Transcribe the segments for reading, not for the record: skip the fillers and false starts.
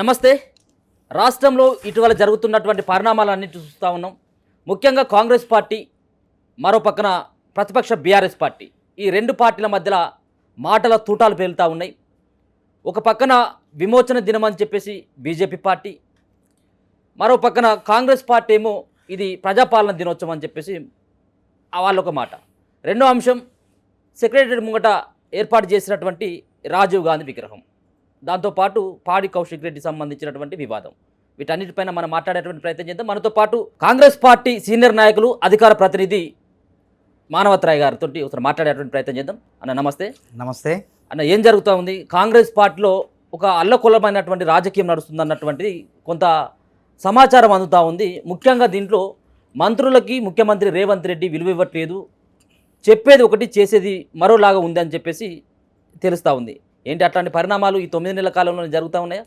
నమస్తే. రాష్ట్రంలో ఇటీవల జరుగుతున్నటువంటి పరిణామాలన్నిటి చూస్తూ ఉన్నాం. ముఖ్యంగా కాంగ్రెస్ పార్టీ, మరో పక్కన ప్రతిపక్ష బీఆర్ఎస్ పార్టీ, ఈ రెండు పార్టీల మధ్యలో మాటల తూటాలు పేలుతూ ఉన్నాయి. ఒక పక్కన విమోచన దినం అని చెప్పేసి బీజేపీ పార్టీ, మరో పక్కన కాంగ్రెస్ పార్టీ ఏమో ఇది ప్రజాపాలన దినోత్సవం అని చెప్పేసి వాళ్ళొక మాట. రెండో అంశం, సెక్రటరీ ముంగట ఏర్పాటు చేసినటువంటి రాజీవ్ గాంధీ విగ్రహం, దాంతోపాటు పాడి కౌశిక్ రెడ్డి సంబంధించినటువంటి వివాదం. వీటన్నిటిపైన మనం మాట్లాడేటువంటి ప్రయత్నం చేద్దాం. మనతో పాటు కాంగ్రెస్ పార్టీ సీనియర్ నాయకులు, అధికార ప్రతినిధి మానవత్రాయ్ గారితో ఒకసారి మాట్లాడేటువంటి ప్రయత్నం చేద్దాం. అన్న నమస్తే. నమస్తే అన్న, ఏం జరుగుతూ ఉంది? కాంగ్రెస్ పార్టీలో ఒక అల్లకొల్లమైనటువంటి రాజకీయం నడుస్తుంది అన్నటువంటి కొంత సమాచారం అందుతూ ఉంది. ముఖ్యంగా దీంట్లో మంత్రులకి ముఖ్యమంత్రి రేవంత్ రెడ్డి విలువ ఇవ్వట్లేదు, చెప్పేది ఒకటి చేసేది మరోలాగా ఉంది అని చెప్పేసి తెలుస్తూ ఉంది. ఏంటి అట్లాంటి పరిణామాలు ఈ 9 నెలల కాలంలో జరుగుతూ ఉన్నాయా?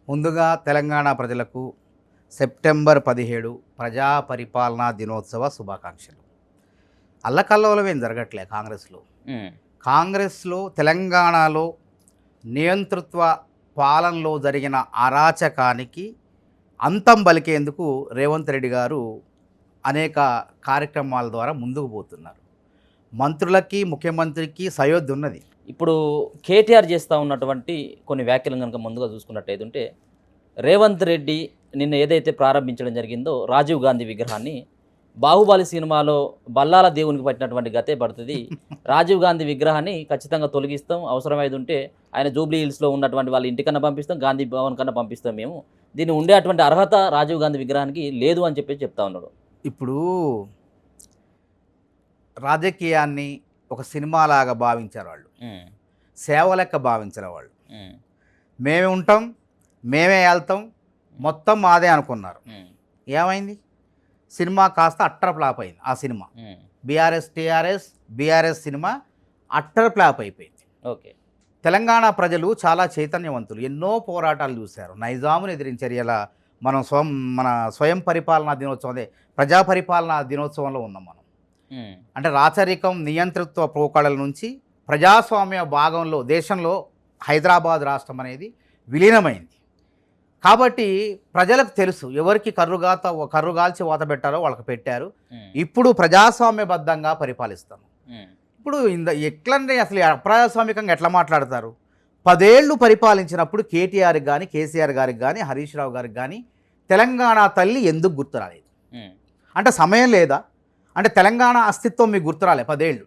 ముందుగా తెలంగాణ ప్రజలకు సెప్టెంబర్ 17 ప్రజా పరిపాలనా దినోత్సవ శుభాకాంక్షలు. అల్లకల్లోలమేం జరగట్లే కాంగ్రెస్లో తెలంగాణలో నియంతృత్వ పాలనలో జరిగిన అరాచకానికి అంతం పలికేందుకు రేవంత్ రెడ్డి గారు అనేక కార్యక్రమాల ద్వారా ముందుకు పోతున్నారు. మంత్రులకి ముఖ్యమంత్రికి సయోధ్య ఉన్నది. ఇప్పుడు కేటీఆర్ చేస్తూ ఉన్నటువంటి కొన్ని వ్యాఖ్యలను కనుక ముందుగా చూసుకున్నట్టయితే, రేవంత్ రెడ్డి నిన్న ఏదైతే ప్రారంభించడం జరిగిందో రాజీవ్ గాంధీ విగ్రహాన్ని, బాహుబలి సినిమాలో బల్లాల దేవునికి పట్టినటువంటి గతే పడుతుంది. రాజీవ్ గాంధీ విగ్రహాన్ని ఖచ్చితంగా తొలగిస్తాం, అవసరమైతే ఉంటే ఆయన జూబ్లీ హిల్స్లో ఉన్నటువంటి వాళ్ళ ఇంటికన్నా పంపిస్తాం, గాంధీ భవన్ కన్నా పంపిస్తాం, మేము దీన్ని ఉండేటువంటి అర్హత రాజీవ్ గాంధీ విగ్రహానికి లేదు అని చెప్పి చెప్తా ఉన్నాడు. ఇప్పుడు రాజకీయాన్ని ఒక సినిమాలాగా భావించారు వాళ్ళు, సేవ లెక్క భావించారు వాళ్ళు. మేమే ఉంటాం, మేమే వెళ్తాం, మొత్తం మాదే అనుకున్నారు. ఏమైంది? సినిమా కాస్త అట్టర్ ఫ్లాప్ అయింది. ఆ cinema BRS cinema utter flop అయిపోయింది. ఓకే. తెలంగాణ ప్రజలు చాలా చైతన్యవంతులు, ఎన్నో పోరాటాలు చూశారు, నైజామును ఎదిరించారు. ఇలా మనం మన స్వయం పరిపాలనా దినోత్సవం, అదే ప్రజా పరిపాలనా దినోత్సవంలో ఉన్నాం మనం. అంటే రాచరికం, నియంతృత్వ పోకడల నుంచి ప్రజాస్వామ్య భాగంలో దేశంలో హైదరాబాద్ రాష్ట్రం అనేది విలీనమైంది. కాబట్టి ప్రజలకు తెలుసు ఎవరికి కర్రుగాల్చి వాత పెట్టారో వాళ్ళకి పెట్టారు. ఇప్పుడు ప్రజాస్వామ్యబద్ధంగా పరిపాలిస్తాం. ఇప్పుడు ఎట్లంటే అసలు అప్రజాస్వామికంగా ఎట్లా మాట్లాడతారు? 10 ఏళ్ళు పరిపాలించినప్పుడు కేటీఆర్కి కానీ, కేసీఆర్ గారికి కానీ, హరీష్ రావు గారికి కానీ తెలంగాణ తల్లి ఎందుకు గుర్తు రాలేదు? అంటే సమయం లేదా? అంటే తెలంగాణ అస్తిత్వం మీకు గుర్తురాలే? 10 ఏళ్ళు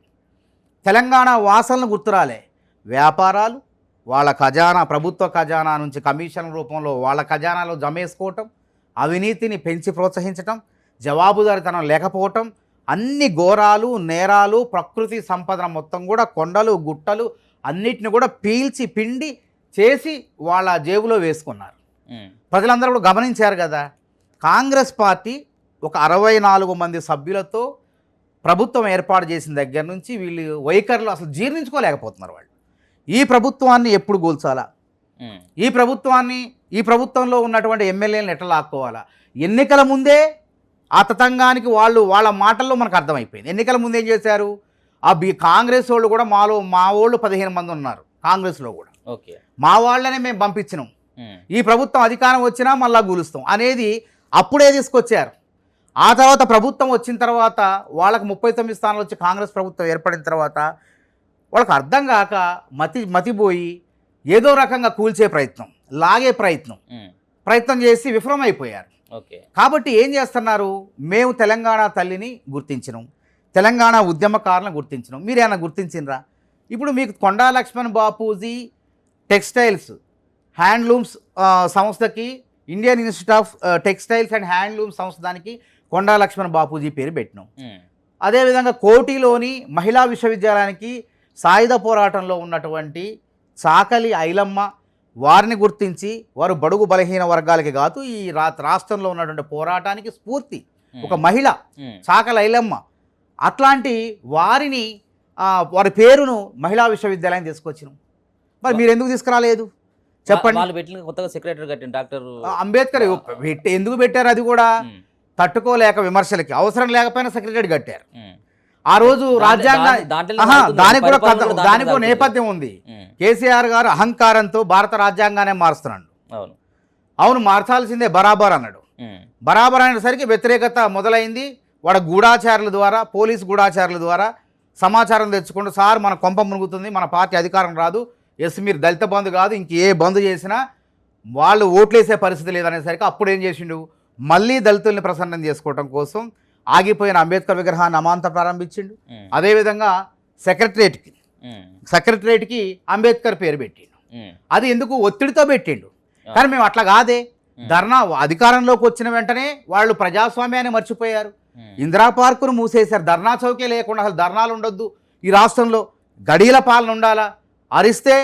తెలంగాణ వాసనలు గుర్తురాలే? వ్యాపారాలు, వాళ్ళ ఖజానా, ప్రభుత్వ ఖజానా నుంచి కమిషన్ రూపంలో వాళ్ళ ఖజానాలో జమేసుకోవటం, అవినీతిని పెంచి ప్రోత్సహించటం, జవాబుదారీతనం లేకపోవటం, అన్ని ఘోరాలు, నేరాలు, ప్రకృతి సంపదన మొత్తం కూడా, కొండలు గుట్టలు అన్నిటిని కూడా పీల్చి పిండి చేసి వాళ్ళ జేబులో వేసుకున్నారు. ప్రజలందరూ కూడా గమనించారు కదా. కాంగ్రెస్ పార్టీ ఒక 64 మంది సభ్యులతో ప్రభుత్వం ఏర్పాటు చేసిన దగ్గర నుంచి వీళ్ళు వైఖరులు అసలు జీర్ణించుకోలేకపోతున్నారు. వాళ్ళు ఈ ప్రభుత్వాన్ని ఎప్పుడు కూల్చాలా, ఈ ప్రభుత్వంలో ఉన్నటువంటి ఎమ్మెల్యేలను ఎట్లా లాక్కోవాలా? ఎన్నికల ముందే ఆ తతంగానికి వాళ్ళ మాటల్లో మనకు అర్థమైపోయింది. ఎన్నికల ముందు ఏం చేశారు? కాంగ్రెస్ వాళ్ళు కూడా మా వాళ్ళు 15 మంది ఉన్నారు కాంగ్రెస్లో కూడా. ఓకే, మా వాళ్ళనే మేము పంపించినాం, ఈ ప్రభుత్వం అధికారం వచ్చినా మళ్ళా కూలుస్తాం అనేది అప్పుడే తీసుకొచ్చారు. ఆ తర్వాత ప్రభుత్వం వచ్చిన తర్వాత వాళ్ళకి 39 స్థానాలు వచ్చి కాంగ్రెస్ ప్రభుత్వం ఏర్పడిన తర్వాత వాళ్ళకి అర్థం కాక మతిపోయి ఏదో రకంగా కూల్చే ప్రయత్నం, లాగే ప్రయత్నం చేసి విఫలమైపోయారు. ఓకే. కాబట్టి ఏం చేస్తున్నారు? మేము తెలంగాణ తల్లిని గుర్తించినాం, తెలంగాణ ఉద్యమకారులను గుర్తించినాం, మీరేమైనా గుర్తించినరా? ఇప్పుడు మీకు కొండా లక్ష్మణ్ బాపూజీ టెక్స్టైల్స్ హ్యాండ్లూమ్స్ సంస్థకి, Indian institute of textiles and handloom సంస్థ దానికి కొండా లక్ష్మణ్ బాపూజీ పేరు పెట్టినాం. అదేవిధంగా కోటిలోని మహిళా విశ్వవిద్యాలయానికి సాయుధ పోరాటంలో ఉన్నటువంటి చాకలి ఐలమ్మ, వారిని గుర్తించి వారు బడుగు బలహీన వర్గాలకి కాదు, ఈ రాష్ట్రంలో ఉన్నటువంటి పోరాటానికి స్ఫూర్తి ఒక మహిళ చాకలి ఐలమ్మ. అట్లాంటి వారి పేరును మహిళా విశ్వవిద్యాలయం తీసుకొచ్చినాం. మరి మీరు ఎందుకు తీసుకురాలేదు చెప్పండి? కొత్తగా సెక్రటరీ కట్టిన డాక్టర్ అంబేద్కర్ ఎందుకు పెట్టారు? అది కూడా తట్టుకోలేక విమర్శలకి, అవసరం లేకపోయినా సెక్రటరీ కట్టారు. ఆ రోజు దానికి నేపథ్యం ఉంది. కేసీఆర్ గారు అహంకారంతో భారత రాజ్యాంగానే మారుస్తున్నాడు. అవును మార్చాల్సిందే బరాబర్ అన్నాడు. బరాబర్ అనేసరికి వ్యతిరేకత మొదలైంది. వాడు గూఢాచారుల ద్వారా, పోలీసు గూఢాచారుల ద్వారా సమాచారం తెచ్చుకుంటూ, సార్ మన కొంప మునుగుతుంది, మన పార్టీ అధికారం రాదు, ఎస్ మీరు దళిత బంధు కాదు ఇంకే బంధు చేసినా వాళ్ళు ఓట్లేసే పరిస్థితి లేదనేసరికి అప్పుడు ఏం చేసిండు, మళ్ళీ దళితుల్ని ప్రసన్నం చేసుకోవడం కోసం ఆగిపోయిన అంబేద్కర్ విగ్రహాన్ని అమాంత ప్రారంభించిండు. అదేవిధంగా సెక్రటరేట్కి అంబేద్కర్ పేరు పెట్టిండు. అది ఎందుకు ఒత్తిడితో పెట్టిండు. కానీ మేము అట్లా కాదే, ధర్నా అధికారంలోకి వచ్చిన వెంటనే వాళ్ళు ప్రజాస్వామ్యాన్ని మర్చిపోయారు. ఇందిరా పార్కును మూసేశారు. ధర్నా చౌకే లేకుండా అసలు ధర్నాలు ఉండొద్దు ఈ రాష్ట్రంలో, గడీల పాలన ఉండాలా, అరిస్తే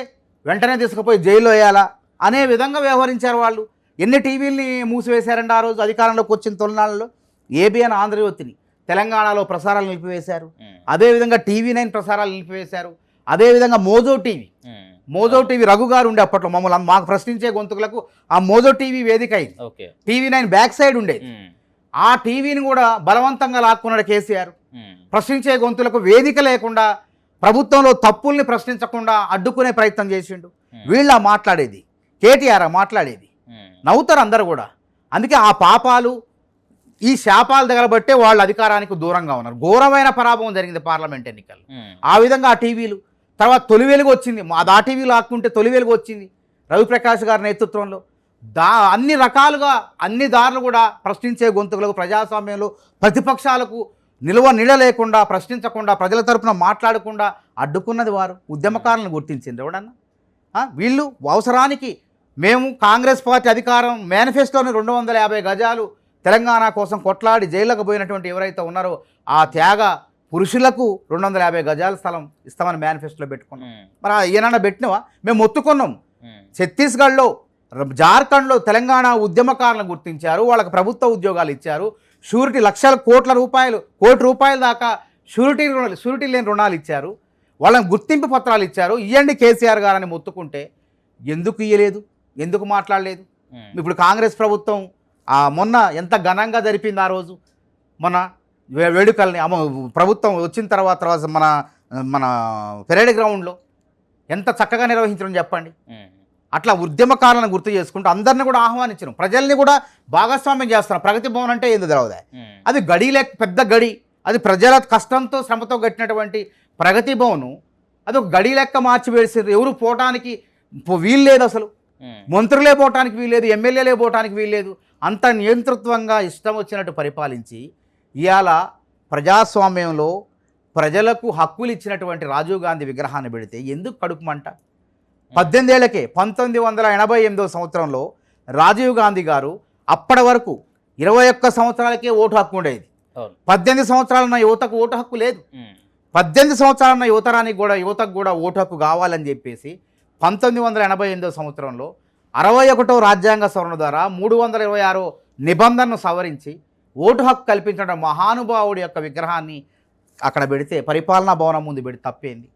వెంటనే తీసుకుపోయి జైల్లో వేయాలా అనే విధంగా వ్యవహరించారు వాళ్ళు. ఎన్ని టీవీలని మూసివేశారండి ఆ రోజు అధికారంలోకి వచ్చిన తొలినాళ్ళలో. ఏబిఎన్ ఆంధ్రజ్యోతిని తెలంగాణలో ప్రసారాలు నిలిపివేశారు. అదేవిధంగా TV9 ప్రసారాలు నిలిపివేశారు. అదేవిధంగా మోజో టీవీ రఘు గారు ఉండే అప్పట్లో మమ్మల్ని మాకు ప్రశ్నించే గొంతుకులకు ఆ మోజో టీవీ వేదిక అయింది. TV9 బ్యాక్ సైడ్ ఉండేది. ఆ టీవీని కూడా బలవంతంగా లాక్కున్నాడు కేసీఆర్. ప్రశ్నించే గొంతులకు వేదిక లేకుండా, ప్రభుత్వంలో తప్పుల్ని ప్రశ్నించకుండా అడ్డుకునే ప్రయత్నం చేసిండు. వీళ్ళ మాట్లాడేది, కేటీఆర్ మాట్లాడేది, నవ్వుతారు అందరు కూడా. అందుకే ఆ పాపాలు, ఈ శాపాలు తగలబట్టే వాళ్ళు అధికారానికి దూరంగా ఉన్నారు. ఘోరమైన పరాభవం జరిగింది పార్లమెంట్ ఎన్నికలు. ఆ విధంగా ఆ టీవీలు తర్వాత తొలి వెలుగు వచ్చింది. ఆ టీవీలు ఆక్కుంటే తొలి వెలుగు వచ్చింది రవిప్రకాష్ గారి నేతృత్వంలో. అన్ని రకాలుగా అన్ని దారులు కూడా ప్రశ్నించే గొంతుకులకు, ప్రజాస్వామ్యంలో ప్రతిపక్షాలకు నీడ లేకుండా, ప్రశ్నించకుండా, ప్రజల తరపున మాట్లాడకుండా అడ్డుకున్నది వారు. ఉద్యమకారులను గుర్తించింది ఎవడన్నా? వీళ్ళు అవసరానికి మేము కాంగ్రెస్ పార్టీ అధికారం మేనిఫెస్టోని 250 గజాలు తెలంగాణ కోసం కొట్లాడి జైళ్ళకు పోయినటువంటి ఎవరైతే ఉన్నారో ఆ త్యాగ పురుషులకు 250 గజాల స్థలం ఇస్తామని మేనిఫెస్టోలో పెట్టుకున్నాం. మరి ఏమన్నా పెట్టినవా? మేము మొత్తుకున్నాం. ఛత్తీస్గఢ్లో, జార్ఖండ్లో తెలంగాణ ఉద్యమకారులను గుర్తించారు, వాళ్ళకి ప్రభుత్వ ఉద్యోగాలు ఇచ్చారు, షూరిటీ లక్షల కోటి రూపాయల దాకా షూరిటీ లేని రుణాలు ఇచ్చారు, వాళ్ళని గుర్తింపు పత్రాలు ఇచ్చారు. ఇవ్వండి కేసీఆర్ గారని మొత్తుకుంటే ఎందుకు ఇయ్యలేదు, ఎందుకు మాట్లాడలేదు? ఇప్పుడు కాంగ్రెస్ ప్రభుత్వం మొన్న ఎంత ఘనంగా జరిపింది ఆ రోజు మన వేడుకల్ని. ప్రభుత్వం వచ్చిన తర్వాత మన పెరేడ్ గ్రౌండ్లో ఎంత చక్కగా నిర్వహించడం చెప్పండి. అట్లా ఉద్యమకారులను గుర్తు చేసుకుంటూ అందరిని కూడా ఆహ్వానించడం, ప్రజల్ని కూడా భాగస్వామ్యం చేస్తున్నాం. ప్రగతి భవన్ అంటే ఏందో తెలియదు. అది గడి పెద్ద గడి, అది ప్రజల కష్టంతో శ్రమతో కట్టినటువంటి ప్రగతి భవను అది ఒక గడి లెక్క మార్చి వేసారు. ఎవరు పోవటానికి వీల్లేదు, అసలు మంత్రులే పోవటానికి వీల్లేదు, ఎమ్మెల్యేలే పోవటానికి వీల్లేదు. అంత నియంతృత్వంగా ఇష్టం వచ్చినట్టు పరిపాలించి ఇవాళ ప్రజాస్వామ్యంలో ప్రజలకు హక్కులు ఇచ్చినటువంటి రాజీవ్ గాంధీ విగ్రహాన్ని పెడితే ఎందుకు కడుపుమంట? 18 ఏళ్లకే 1988 సంవత్సరంలో రాజీవ్ గాంధీ గారు అప్పటి వరకు 21 సంవత్సరాలకే ఓటు హక్కు ఉండేది. 18 సంవత్సరాలున్న యువతకు ఓటు హక్కు లేదు. 18 సంవత్సరాలున్న యువతకు కూడా ఓటు హక్కు కావాలని చెప్పేసి 1988 సంవత్సరంలో 61వ రాజ్యాంగ సవరణ ద్వారా 326 నిబంధనను సవరించి ఓటు హక్కు కల్పించడం మహానుభావుడి యొక్క విగ్రహాన్ని అక్కడ పెడితే పరిపాలనా భవనం ముందు పెడితే తప్పేంది?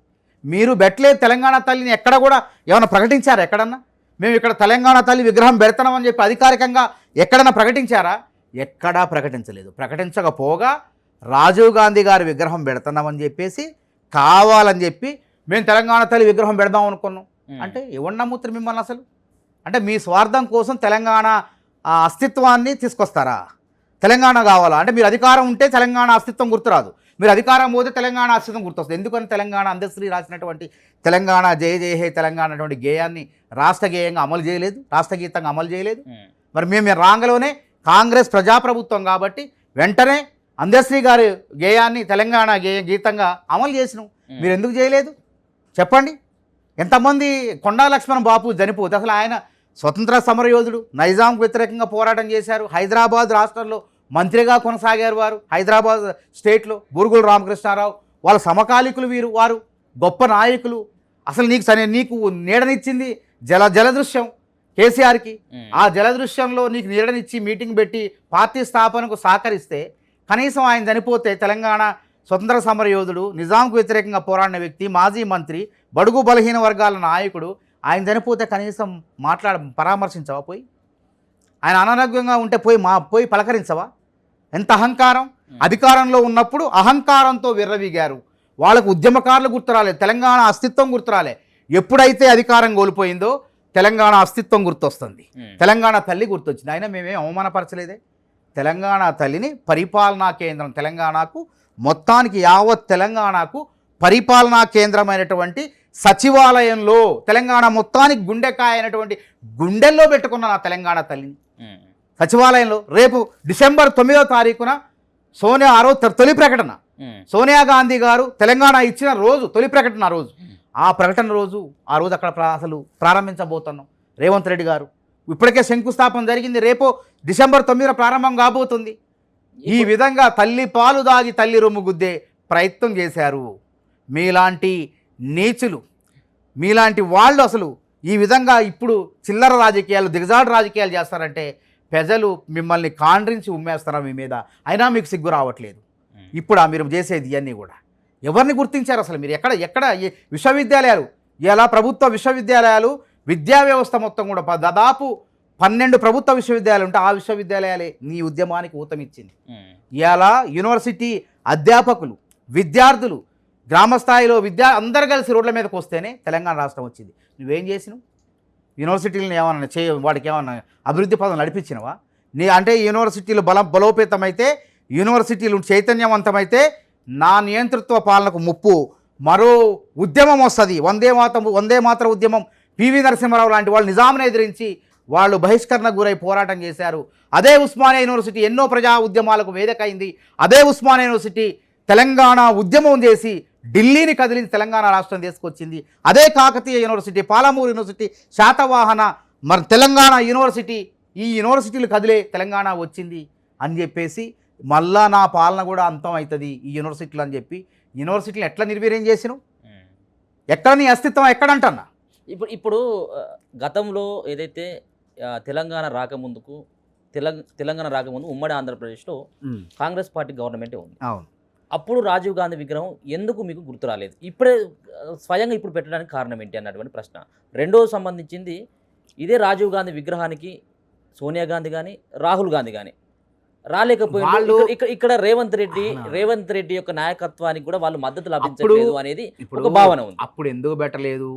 మీరు పెట్టలేదు తెలంగాణ తల్లిని ఎక్కడ కూడా ఏమైనా ప్రకటించారా? ఎక్కడన్నా మేము ఇక్కడ తెలంగాణ తల్లి విగ్రహం పెడతామని చెప్పి అధికారికంగా ఎక్కడన్నా ప్రకటించారా? ఎక్కడా ప్రకటించలేదు. ప్రకటించకపోగా రాజీవ్ గాంధీ గారి విగ్రహం పెడుతున్నామని చెప్పేసి కావాలని చెప్పి మేము తెలంగాణ తల్లి విగ్రహం పెడదాం అనుకున్నాం. అంటే ఎవరు నమ్ముతారు మిమ్మల్ని అసలు? అంటే మీ స్వార్థం కోసం తెలంగాణ అస్తిత్వాన్ని తీసుకొస్తారా? తెలంగాణ కావాలా అంటే మీరు అధికారం ఉంటే తెలంగాణ అస్తిత్వం గుర్తురాదు, మీరు అధికారం పోతే తెలంగాణ అస్తిత్వం గుర్తొస్తుంది. ఎందుకని తెలంగాణ అందశ్రీ రాసినటువంటి తెలంగాణ జయ జయ హే తెలంగాణ అటువంటి గేయాన్ని రాష్ట్ర గేయంగా అమలు చేయలేదు, రాష్ట్ర గీతంగా అమలు చేయలేదు. మరి మేము రాంగలోనే కాంగ్రెస్ ప్రజాప్రభుత్వం కాబట్టి వెంటనే అందశ్రీ గారి గేయాన్ని తెలంగాణ గీతంగా అమలు చేసినాం. మీరు ఎందుకు చేయలేదు చెప్పండి? ఎంతమంది కొండా లక్ష్మణ్ బాపు చనిపోతే అసలు ఆయన స్వతంత్ర సమరయోధుడు, నైజాంకు వ్యతిరేకంగా పోరాటం చేశారు, హైదరాబాద్ రాష్ట్రంలో మంత్రిగా కొనసాగారు వారు, హైదరాబాద్ స్టేట్లో బూరుగుల రామకృష్ణారావు వాళ్ళ సమకాలీకులు వారు గొప్ప నాయకులు. అసలు నీకు నీడనిచ్చింది జలదృశ్యం కేసీఆర్కి. ఆ జలదృశ్యంలో నీకు నీడనిచ్చి మీటింగ్ పెట్టి పార్టీ స్థాపనకు సహకరిస్తే కనీసం ఆయన చనిపోతే తెలంగాణ స్వతంత్ర సమరయోధుడు, నిజాంకు వ్యతిరేకంగా పోరాడిన వ్యక్తి, మాజీ మంత్రి, బడుగు బలహీన వర్గాల నాయకుడు, ఆయన చనిపోతే కనీసం పరామర్శించవా? పోయి ఆయన అనారోగ్యంగా ఉంటే పోయి పలకరించవా? ఎంత అహంకారం! అధికారంలో ఉన్నప్పుడు అహంకారంతో విర్రవీగారు. వాళ్ళకు ఉద్యమకారులు గుర్తురాలే, తెలంగాణ అస్తిత్వం గుర్తురాలే. ఎప్పుడైతే అధికారం కోల్పోయిందో తెలంగాణ అస్తిత్వం గుర్తొస్తుంది, తెలంగాణ తల్లి గుర్తొచ్చింది. అయినా మేమేం అవమానపరచలేదే. తెలంగాణ తల్లిని పరిపాలనా కేంద్రం, తెలంగాణకు మొత్తానికి యావత్ తెలంగాణకు పరిపాలనా కేంద్రమైనటువంటి సచివాలయంలో తెలంగాణ మొత్తానికి గుండెకాయ అయినటువంటి గుండెల్లో పెట్టుకున్న నా తెలంగాణ తల్లిని సచివాలయంలో రేపు డిసెంబర్ 9వ తారీఖున సోనియా ఆ రోజు తొలి ప్రకటన, సోనియా గాంధీ గారు తెలంగాణ ఇచ్చిన రోజు తొలి ప్రకటన రోజు, ఆ ప్రకటన రోజు ఆ రోజు అక్కడ అసలు ప్రారంభించబోతున్నాం. రేవంత్ రెడ్డి గారు ఇప్పటికే శంకుస్థాపన జరిగింది, రేపు డిసెంబర్ 9న ప్రారంభం కాబోతుంది. ఈ విధంగా తల్లి పాలు దాగి తల్లి రొమ్ము గుద్దే ప్రయత్నం చేశారు మీలాంటి నీచులు, మీలాంటి వాళ్ళు. అసలు ఈ విధంగా ఇప్పుడు చిల్లర రాజకీయాలు, దిగజాడు రాజకీయాలు చేస్తారంటే ప్రజలు మిమ్మల్ని కాండ్రించి ఉమ్మేస్తారు మీ మీద. అయినా మీకు సిగ్గు రావట్లేదు. ఇప్పుడు మీరు చేసేది ఇవన్నీ కూడా ఎవరిని గుర్తించారు అసలు? మీరు ఎక్కడ విశ్వవిద్యాలయాలు, ఇలా ప్రభుత్వ విశ్వవిద్యాలయాలు, విద్యా వ్యవస్థ మొత్తం కూడా దాదాపు 12 ప్రభుత్వ విశ్వవిద్యాలయాలు ఉంటే ఆ విశ్వవిద్యాలయాలే నీ ఉద్యమానికి ఊతమిచ్చింది. ఇలా యూనివర్సిటీ అధ్యాపకులు, విద్యార్థులు, గ్రామ స్థాయిలో అందరు కలిసి రోడ్ల మీదకి వస్తేనే తెలంగాణ రాష్ట్రం వచ్చింది. నువ్వేం చేసినావు? యూనివర్సిటీలను ఏమన్నా వాడికి ఏమన్నా అభివృద్ధి పదం నడిపించినవా? అంటే యూనివర్సిటీలు బలోపేతమైతే, యూనివర్సిటీలు చైతన్యవంతమైతే నా నియంతృత్వ పాలనకు ముప్పు, మరో ఉద్యమం వస్తుంది. వందే మాతర ఉద్యమం. పివి నరసింహారావు లాంటి వాళ్ళు నిజాంను ఎదిరించి వాళ్ళు బహిష్కరణకు గురై పోరాటం చేశారు. అదే ఉస్మానియా యూనివర్సిటీ ఎన్నో ప్రజా ఉద్యమాలకు వేదిక అయింది. అదే ఉస్మానియా యూనివర్సిటీ తెలంగాణ ఉద్యమం చేసి ఢిల్లీని కదిలించి తెలంగాణ రాష్ట్రం తీసుకొచ్చింది. అదే కాకతీయ యూనివర్సిటీ, పాలమూరు యూనివర్సిటీ, శాతవాహన, మరి తెలంగాణ యూనివర్సిటీ, ఈ యూనివర్సిటీలు కదిలే తెలంగాణ వచ్చింది అని చెప్పేసి మళ్ళా నా పాలన కూడా అంతం అవుతుంది ఈ యూనివర్సిటీలు అని చెప్పి యూనివర్సిటీలు ఎట్లా నిర్వీర్యం చేసినావు? ఎక్కడ నీ అస్తిత్వం ఎక్కడంటన్నా? ఇప్పుడు గతంలో ఏదైతే తెలంగాణ రాకముందు ఉమ్మడి ఆంధ్రప్రదేశ్లో కాంగ్రెస్ పార్టీ గవర్నమెంటే ఉంది. అవును. అప్పుడు రాజీవ్ గాంధీ విగ్రహం ఎందుకు మీకు గుర్తు రాలేదు? ఇప్పుడే స్వయంగా ఇప్పుడు పెట్టడానికి కారణం ఏంటి అన్నటువంటి ప్రశ్న. రెండో సంబంధించింది, ఇదే రాజీవ్ గాంధీ విగ్రహానికి సోనియా గాంధీ కానీ రాహుల్ గాంధీ కానీ రాలేకపోయింది. ఇక్కడ రేవంత్ రెడ్డి యొక్క నాయకత్వానికి కూడా వాళ్ళు మద్దతు లభించలేదు అనేది ఒక భావన ఉంది. అప్పుడు ఎందుకు పెట్టలేదు,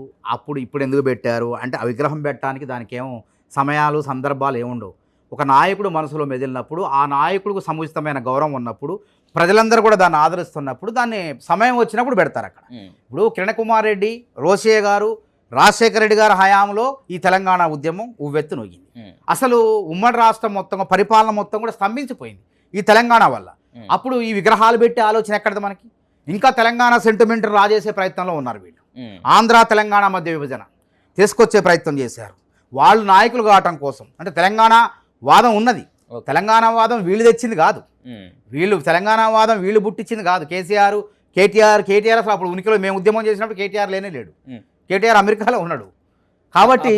ఇప్పుడు ఎందుకు పెట్టారు అంటే ఆ విగ్రహం పెట్టడానికి దానికి ఏమో సమయాలు సందర్భాలు ఏముండవు. ఒక నాయకుడు మనసులో మెదిలినప్పుడు, ఆ నాయకుడికి సముచితమైన గౌరవం ఉన్నప్పుడు, ప్రజలందరూ కూడా దాన్ని ఆదరిస్తున్నప్పుడు, దాన్ని సమయం వచ్చినప్పుడు పెడతారు అక్కడ. ఇప్పుడు కిరణ్ కుమార్ రెడ్డి, రోషయ్య గారు, రాజశేఖర రెడ్డి గారి హయాంలో ఈ తెలంగాణ ఉద్యమం ఉవ్వెత్తు నొగ్గింది. అసలు ఉమ్మడి రాష్ట్రం మొత్తం పరిపాలన మొత్తం కూడా స్తంభించిపోయింది ఈ తెలంగాణ వల్ల. అప్పుడు ఈ విగ్రహాలు పెట్టి ఆలోచన ఎక్కడది మనకి? ఇంకా తెలంగాణ సెంటిమెంట్ రాజేసే ప్రయత్నంలో ఉన్నారు వీళ్ళు. ఆంధ్ర తెలంగాణ మధ్య విభజన తీసుకొచ్చే ప్రయత్నం చేశారు వాళ్ళు నాయకులు కావటం కోసం. అంటే తెలంగాణ వాదం ఉన్నది, తెలంగాణ వాదం వీళ్ళు తెచ్చింది కాదు, తెలంగాణ వాదం వీళ్ళు పుట్టించింది కాదు. కేటీఆర్ అసలు అప్పుడు ఉనికిలో మేము ఉద్యమం చేసినప్పుడు కేటీఆర్ లేనే లేడు. కేటీఆర్ అమెరికాలో ఉన్నాడు కాబట్టి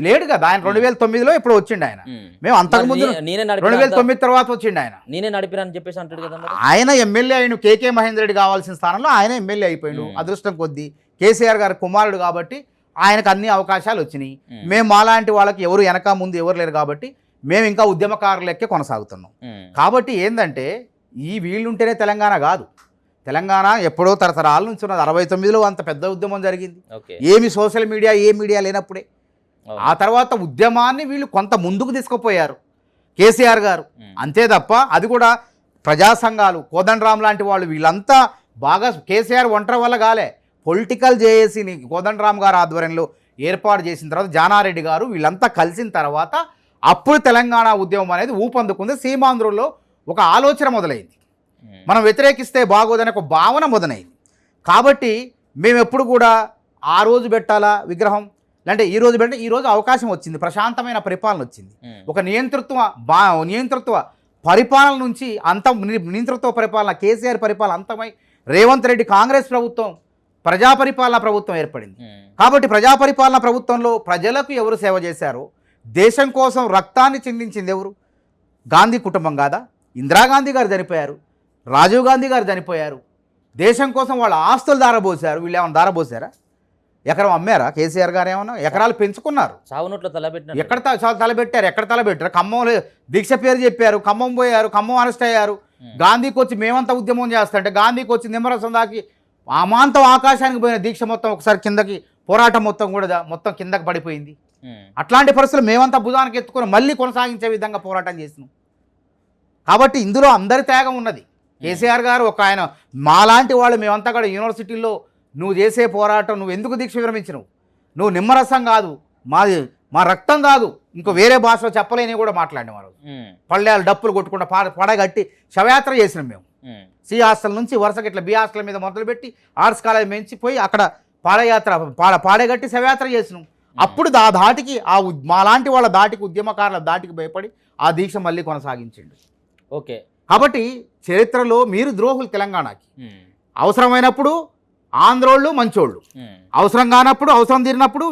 లేడు కదా. ఆయన 2009లో ఇప్పుడు వచ్చిండు ఆయన. మేము అంతకుముందు 2009 తర్వాత వచ్చిండు ఆయన. నేనే నడిపిరని చెప్పేసి అంటాడు కదా. ఆయన ఎమ్మెల్యే అయిన కేకే మహేందర్ రెడ్డి కావాల్సిన స్థానంలో ఆయన ఎమ్మెల్యే అయిపోయాడు. అదృష్టం కొద్దీ కేసీఆర్ గారి కుమారుడు కాబట్టి ఆయనకు అన్ని అవకాశాలు వచ్చినాయి. మేము మాలాంటి వాళ్ళకి ఎవరు వెనక ముందు ఎవరు లేరు కాబట్టి మేము ఇంకా ఉద్యమకారులెక్కే కొనసాగుతున్నాం. కాబట్టి ఏంటంటే ఈ వీళ్ళుంటేనే తెలంగాణ కాదు, తెలంగాణ ఎప్పుడో తరతరాల నుంచి ఉన్నది. 69లో అంత పెద్ద ఉద్యమం జరిగింది. ఏమి సోషల్ మీడియా ఏ మీడియా లేనప్పుడే. ఆ తర్వాత ఉద్యమాన్ని వీళ్ళు కొంత ముందుకు తీసుకుపోయారు కేసీఆర్ గారు, అంతే తప్ప అది కూడా ప్రజా సంఘాలు, కోదండరామ్ లాంటి వాళ్ళు వీళ్ళంతా బాగా కేసీఆర్ ఒంటరి వల్ల కాలే. పొలిటికల్ జేఏసీని కోదండరామ్ గారు ఆధ్వర్యంలో ఏర్పాటు చేసిన తర్వాత జానారెడ్డి గారు వీళ్ళంతా కలిసిన తర్వాత అప్పుడు తెలంగాణ ఉద్యమం అనేది ఊపందుకుంది. సీమాంధ్రుల్లో ఒక ఆలోచన మొదలైంది, మనం వ్యతిరేకిస్తే బాగోదనే ఒక భావన మొదలైంది. కాబట్టి మేము ఎప్పుడు కూడా ఆ రోజు పెట్టాలా విగ్రహం, అంటే ఈ రోజు పెట్టే, ఈ రోజు అవకాశం వచ్చింది, ప్రశాంతమైన పరిపాలన వచ్చింది. ఒక నియంతృత్వ పరిపాలన నుంచి నియంతృత్వ పరిపాలన, కేసీఆర్ పరిపాలన అంతమై రేవంత్ రెడ్డి కాంగ్రెస్ ప్రభుత్వం ప్రజా పరిపాలన ప్రభుత్వం ఏర్పడింది. కాబట్టి ప్రజా పరిపాలన ప్రభుత్వంలో ప్రజలకు ఎవరు సేవ చేశారో, దేశం కోసం రక్తాన్ని చిందించింది ఎవరు? గాంధీ కుటుంబం కాదా? ఇందిరాగాంధీ గారు చనిపోయారు, రాజీవ్ గాంధీ గారు చనిపోయారు, దేశం కోసం వాళ్ళ ఆస్తులు దారబోసారు. వీళ్ళు ఏమైనా దారబోసారా? ఎకరం అమ్మారా? కేసీఆర్ గారు ఏమన్నా ఎకరాలు పెంచుకున్నారు. సాగునోట్లో తలబెట్టిన ఎక్కడ తలబెట్టారు? ఖమ్మంలో దీక్ష పేరు చెప్పారు, ఖమ్మం పోయారు, ఖమ్మం అరెస్ట్ అయ్యారు. గాంధీకి వచ్చి మేమంతా ఉద్యమం చేస్తుంటే గాంధీకి వచ్చి నిమ్మరసం దాకి అమాంతం ఆకాశానికి పోయిన దీక్ష మొత్తం ఒకసారి కిందకి పోరాటం మొత్తం కూడా మొత్తం కిందకి పడిపోయింది. అట్లాంటి పరిస్థితులు మేమంతా భుజానికి ఎత్తుకొని మళ్ళీ కొనసాగించే విధంగా పోరాటం చేసినాం. కాబట్టి ఇందులో అందరి త్యాగం ఉన్నది. కేసీఆర్ గారు ఒక ఆయన మాలాంటి వాళ్ళు మేమంతా కూడా యూనివర్సిటీల్లో నువ్వు చేసే పోరాటం నువ్వు ఎందుకు దీక్ష విరమించినవు, నువ్వు నిమ్మరసం కాదు, మా రక్తం కాదు, ఇంకో వేరే భాషలో చెప్పలేని కూడా మాట్లాడినాం. పళ్ళేళ్ళు డప్పులు కొట్టుకుంటా పడగట్టి శవయాత్ర చేసినాం మేము. సి హాస్టల్ నుంచి వరుసగా ఇట్లా బి హాస్టల్ మీద మొదలుపెట్టి ఆర్ట్స్ కాలేజ్ మించిపోయి అక్కడ పాదయాత్ర పాడగట్టి శవయాత్ర చేసినాం. అప్పుడు ధాటికి మాలాంటి వాళ్ళ దాటికి ఉద్యమకారుల దాటికి భయపడి ఆ దీక్ష మళ్ళీ కొనసాగించిండు. ఓకే. కాబట్టి చరిత్రలో మీరు ద్రోహులు తెలంగాణకి. అవసరమైనప్పుడు ఆంధ్రోళ్ళు మంచోళ్ళు, అవసరం కానప్పుడు అవసరం తీరినప్పుడు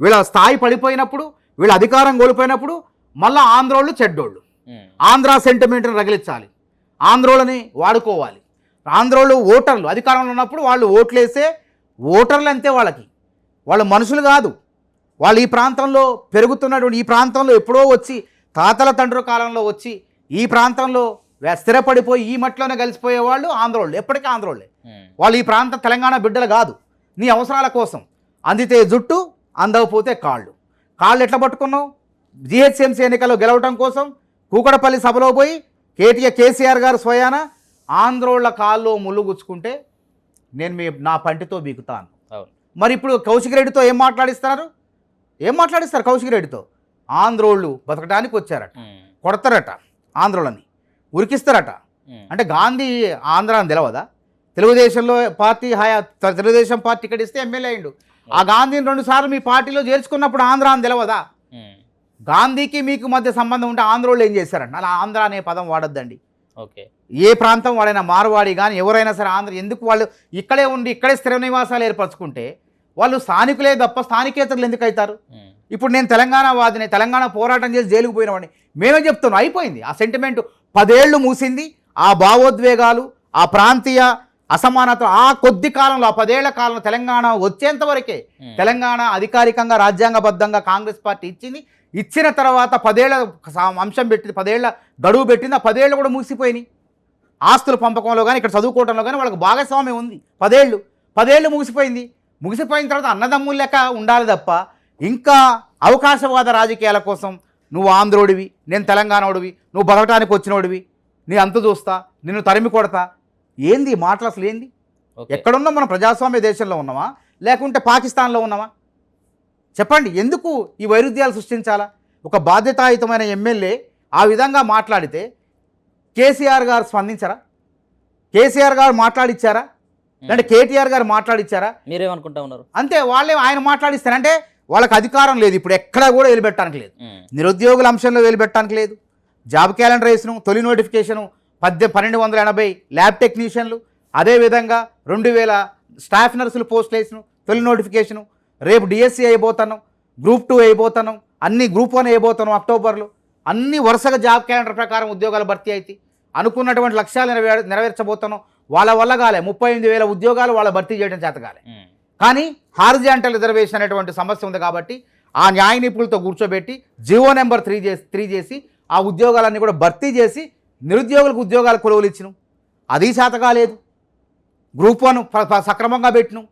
వీళ్ళ స్థాయి పడిపోయినప్పుడు వీళ్ళ అధికారం కోల్పోయినప్పుడు మళ్ళీ ఆంధ్రోళ్ళు చెడ్డోళ్ళు. ఆంధ్ర సెంటిమెంట్ని రగిలించాలి, ఆంధ్రోళ్ళని వాడుకోవాలి. ఆంధ్రోళ్ళు ఓటర్లు అధికారంలో ఉన్నప్పుడు వాళ్ళు ఓట్లేసే ఓటర్లు అంతే. వాళ్ళు మనుషులు కాదు. వాళ్ళు ఈ ప్రాంతంలో పెరుగుతున్నటువంటి ఈ ప్రాంతంలో ఎప్పుడో వచ్చి తాతల తండ్రుల కాలంలో వచ్చి ఈ ప్రాంతంలో స్థిరపడిపోయి ఈ మట్టిలోనే కలిసిపోయే వాళ్ళు ఆంధ్రోళ్ళు, ఎప్పటికీ ఆంధ్రోళ్ళే. వాళ్ళు ఈ ప్రాంతం తెలంగాణ బిడ్డలు కాదు. నీ అవసరాల కోసం అందితే జుట్టు, అందకపోతే కాళ్ళు ఎట్లా పట్టుకున్నావు? జిహెచ్ఎంసీ ఎన్నికల్లో గెలవడం కోసం కూకడపల్లి సభలో పోయి కేసీఆర్ గారు స్వయాన ఆంధ్రోళ్ళ కాల్లో ముళ్ళు గుచ్చుకుంటే నేను నా పంటితో బీకుతాను. మరి ఇప్పుడు కౌశిక్ రెడ్డితో ఏం మాట్లాడిస్తారు? కౌశిక్ రెడ్డితో ఆంధ్రోళ్ళు బతకడానికి వచ్చారట, కొడతారట, ఆంధ్రోళ్ళని ఉరికిస్తారట. అంటే గాంధీ ఆంధ్రాని తెలవదా? తెలుగుదేశంలో తెలుగుదేశం పార్టీ ఇక్కడ ఇస్తే ఎమ్మెల్యే అయిండు. ఆ గాంధీని 2 సార్లు మీ పార్టీలో చేర్చుకున్నప్పుడు ఆంధ్ర అని తెలవదా? గాంధీకి మీకు మధ్య సంబంధం ఉంటే ఆంధ్రోళ్ళు ఏం చేశారంట? అలా ఆంధ్ర అనే పదం వాడొద్దండి. ఓకే. ఏ ప్రాంతం వాడైనా, మార్వాడి కానీ ఎవరైనా సరే ఆంధ్ర ఎందుకు వాళ్ళు ఇక్కడే ఉండి ఇక్కడే స్థిర నివాసాలు ఏర్పరచుకుంటే వాళ్ళు స్థానికులే తప్ప స్థానికేతరులు ఎందుకు అవుతారు? ఇప్పుడు నేను తెలంగాణ వాదిని, తెలంగాణ పోరాటం చేసి జైలుకు పోయినవాడిని, మేమే చెప్తున్నాం. అయిపోయింది ఆ సెంటిమెంట్, 10 ఏళ్ళు మూసింది. ఆ భావోద్వేగాలు, ఆ ప్రాంతీయ అసమానత ఆ కొద్ది కాలంలో, ఆ 10 ఏళ్ల కాలంలో తెలంగాణ వచ్చేంత వరకే. తెలంగాణ అధికారికంగా రాజ్యాంగబద్ధంగా కాంగ్రెస్ పార్టీ ఇచ్చిన తర్వాత 10 ఏళ్ల అంశం పెట్టింది, 10 ఏళ్ల గడువు పెట్టింది. ఆ 10 ఏళ్ళు కూడా మూసిపోయినాయి. ఆస్తుల పంపకంలో కానీ ఇక్కడ చదువుకోవడంలో కానీ వాళ్ళకి భాగస్వామ్యం ఉంది. 10 ఏళ్ళు ముగిసిపోయిన తర్వాత అన్నదమ్ముల లెక్క ఉండాలి తప్ప ఇంకా అవకాశవాద రాజకీయాల కోసం నువ్వు ఆంధ్రోడివి, నేను తెలంగాణోడివి, నువ్వు బతకడానికి వచ్చినోడివి, నీ అంతు చూస్తా, నిన్ను తరిమి కొడతా, ఏంది మాటలు? అసలు ఏంది? ఎక్కడున్నాం మనం? ప్రజాస్వామ్య దేశంలో ఉన్నామా లేకుంటే పాకిస్తాన్లో ఉన్నామా? చెప్పండి. ఎందుకు ఈ వైరుధ్యాలు సృష్టించాలా? ఒక బాధ్యతాయుతమైన ఎమ్మెల్యే ఆ విధంగా మాట్లాడితే కేసీఆర్ గారు స్పందించరా? కేసీఆర్ గారు మాట్లాడిచ్చారా? అంటే కేటీఆర్ గారు మాట్లాడిచ్చారా? మీరేమనుకుంటా ఉన్నారు? అంతే. ఆయన మాట్లాడిస్తారంటే వాళ్ళకి అధికారం లేదు. ఇప్పుడు ఎక్కడా కూడా వెలిపెట్టడానికి లేదు. నిరుద్యోగుల అంశంలో వెలిపెట్టడానికి లేదు. జాబ్ క్యాలెండర్ వేసిన తొలి నోటిఫికేషను 1280 ల్యాబ్ టెక్నీషియన్లు, అదేవిధంగా 2000 స్టాఫ్ నర్సులు పోస్టులు వేసిన తొలి నోటిఫికేషను. రేపు డిఎస్సి అయిపోతున్నాం, గ్రూప్ 2 అయిపోతున్నాం, అన్ని గ్రూప్ 1 అయిపోతున్నాం అక్టోబర్లో. అన్ని వరుసగా జాబ్ క్యాలెండర్ ప్రకారం ఉద్యోగాలు భర్తీ అయితే అనుకున్నటువంటి లక్ష్యాలు నెరవేర్చబోతున్నాం. వాళ్ళ వల్ల కాలే 38,000 ఉద్యోగాలు వాళ్ళ భర్తీ చేయడం చేత కాలే. కానీ హారిజాంటల్ రిజర్వేషన్ అనేటువంటి సమస్య ఉంది కాబట్టి ఆ న్యాయ నిపుణులతో కూర్చోబెట్టి జీవో నెంబర్ 3 చేసి ఆ ఉద్యోగాలన్నీ కూడా భర్తీ చేసి నిరుద్యోగులకు ఉద్యోగాలు కొలువులు ఇచ్చినాం. అది చేత కాలేదు. గ్రూప్ 1 సక్రమంగా పెట్టినాం.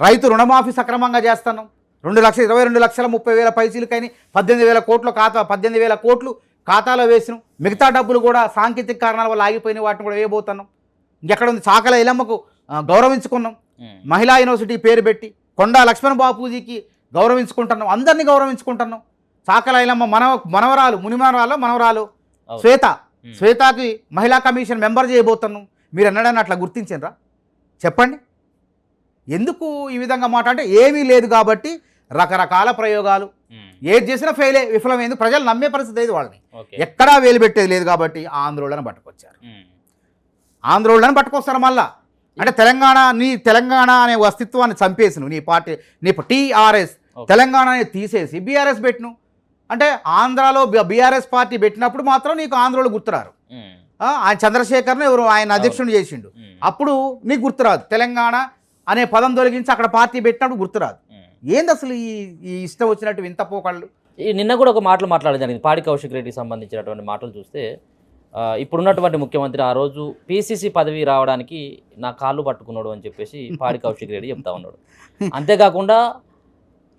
రైతు రుణమాఫీ సక్రమంగా చేస్తున్నాం. 22,30,000 పైసలకైనా 18,000 కోట్ల 18,000 కోట్లు ఖాతాలో వేసినాం. మిగతా డబ్బులు కూడా సాంకేతిక కారణాల వల్ల ఆగిపోయిన వాటిని కూడా వేయబోతున్నాం. ఇంకెక్కడ ఉంది? చాకల ఇలమ్మకు గౌరవించుకున్నాం. మహిళా యూనివర్సిటీ పేరు పెట్టి కొండా లక్ష్మణ్ బాపూజీకి గౌరవించుకుంటున్నాం. అందరినీ గౌరవించుకుంటున్నాం. చాకల ఇలమ్మ మనవరాలు మనవరాలు శ్వేతకి మహిళా కమిషన్ మెంబర్ చేయబోతున్నాం. మీరు ఎన్నడన్నా అట్లా గుర్తించారా? చెప్పండి. ఎందుకు ఈ విధంగా మాట? అంటే ఏమీ లేదు కాబట్టి రకరకాల ప్రయోగాలు, ఏది చేసినా ఫెయిలే, విఫలమైంది. ప్రజలు నమ్మే పరిస్థితి లేదు. వాళ్ళని ఎక్కడా వేలు పెట్టేది లేదు కాబట్టి ఆంధ్రోళ్ళని పట్టుకొచ్చారు. ఆంధ్రోళ్ళని పట్టుకొస్తారు మళ్ళా. అంటే తెలంగాణ అనే అస్తిత్వాన్ని చంపేసి నీ పార్టీ టీఆర్ఎస్ తెలంగాణ అనేది తీసేసి బీఆర్ఎస్ పెట్టిను. అంటే ఆంధ్రాలో బీఆర్ఎస్ పార్టీ పెట్టినప్పుడు మాత్రం నీకు ఆంధ్రోళ్ళు గుర్తురారు. ఆయన చంద్రశేఖర్ను ఎవరు ఆయన అధ్యక్షుడు చేసిండు, అప్పుడు నీకు గుర్తురాదు. తెలంగాణ అనే పదం తొలగించి అక్కడ పార్టీ పెట్టినప్పుడు గుర్తురాదు. ఏంది అసలు ఈ ఇష్టం వచ్చినట్టు వింత పోకళ్ళు? నిన్న కూడా ఒక మాట్లాడడం జరిగింది. పాడి కౌశిక్ రెడ్డికి సంబంధించినటువంటి మాటలు చూస్తే ఇప్పుడున్నటువంటి ముఖ్యమంత్రి ఆ రోజు పీసీసీ పదవి రావడానికి నా కాళ్ళు పట్టుకున్నాడు అని చెప్పేసి పాడి కౌశిక్ రెడ్డి చెప్తా ఉన్నాడు. అంతేకాకుండా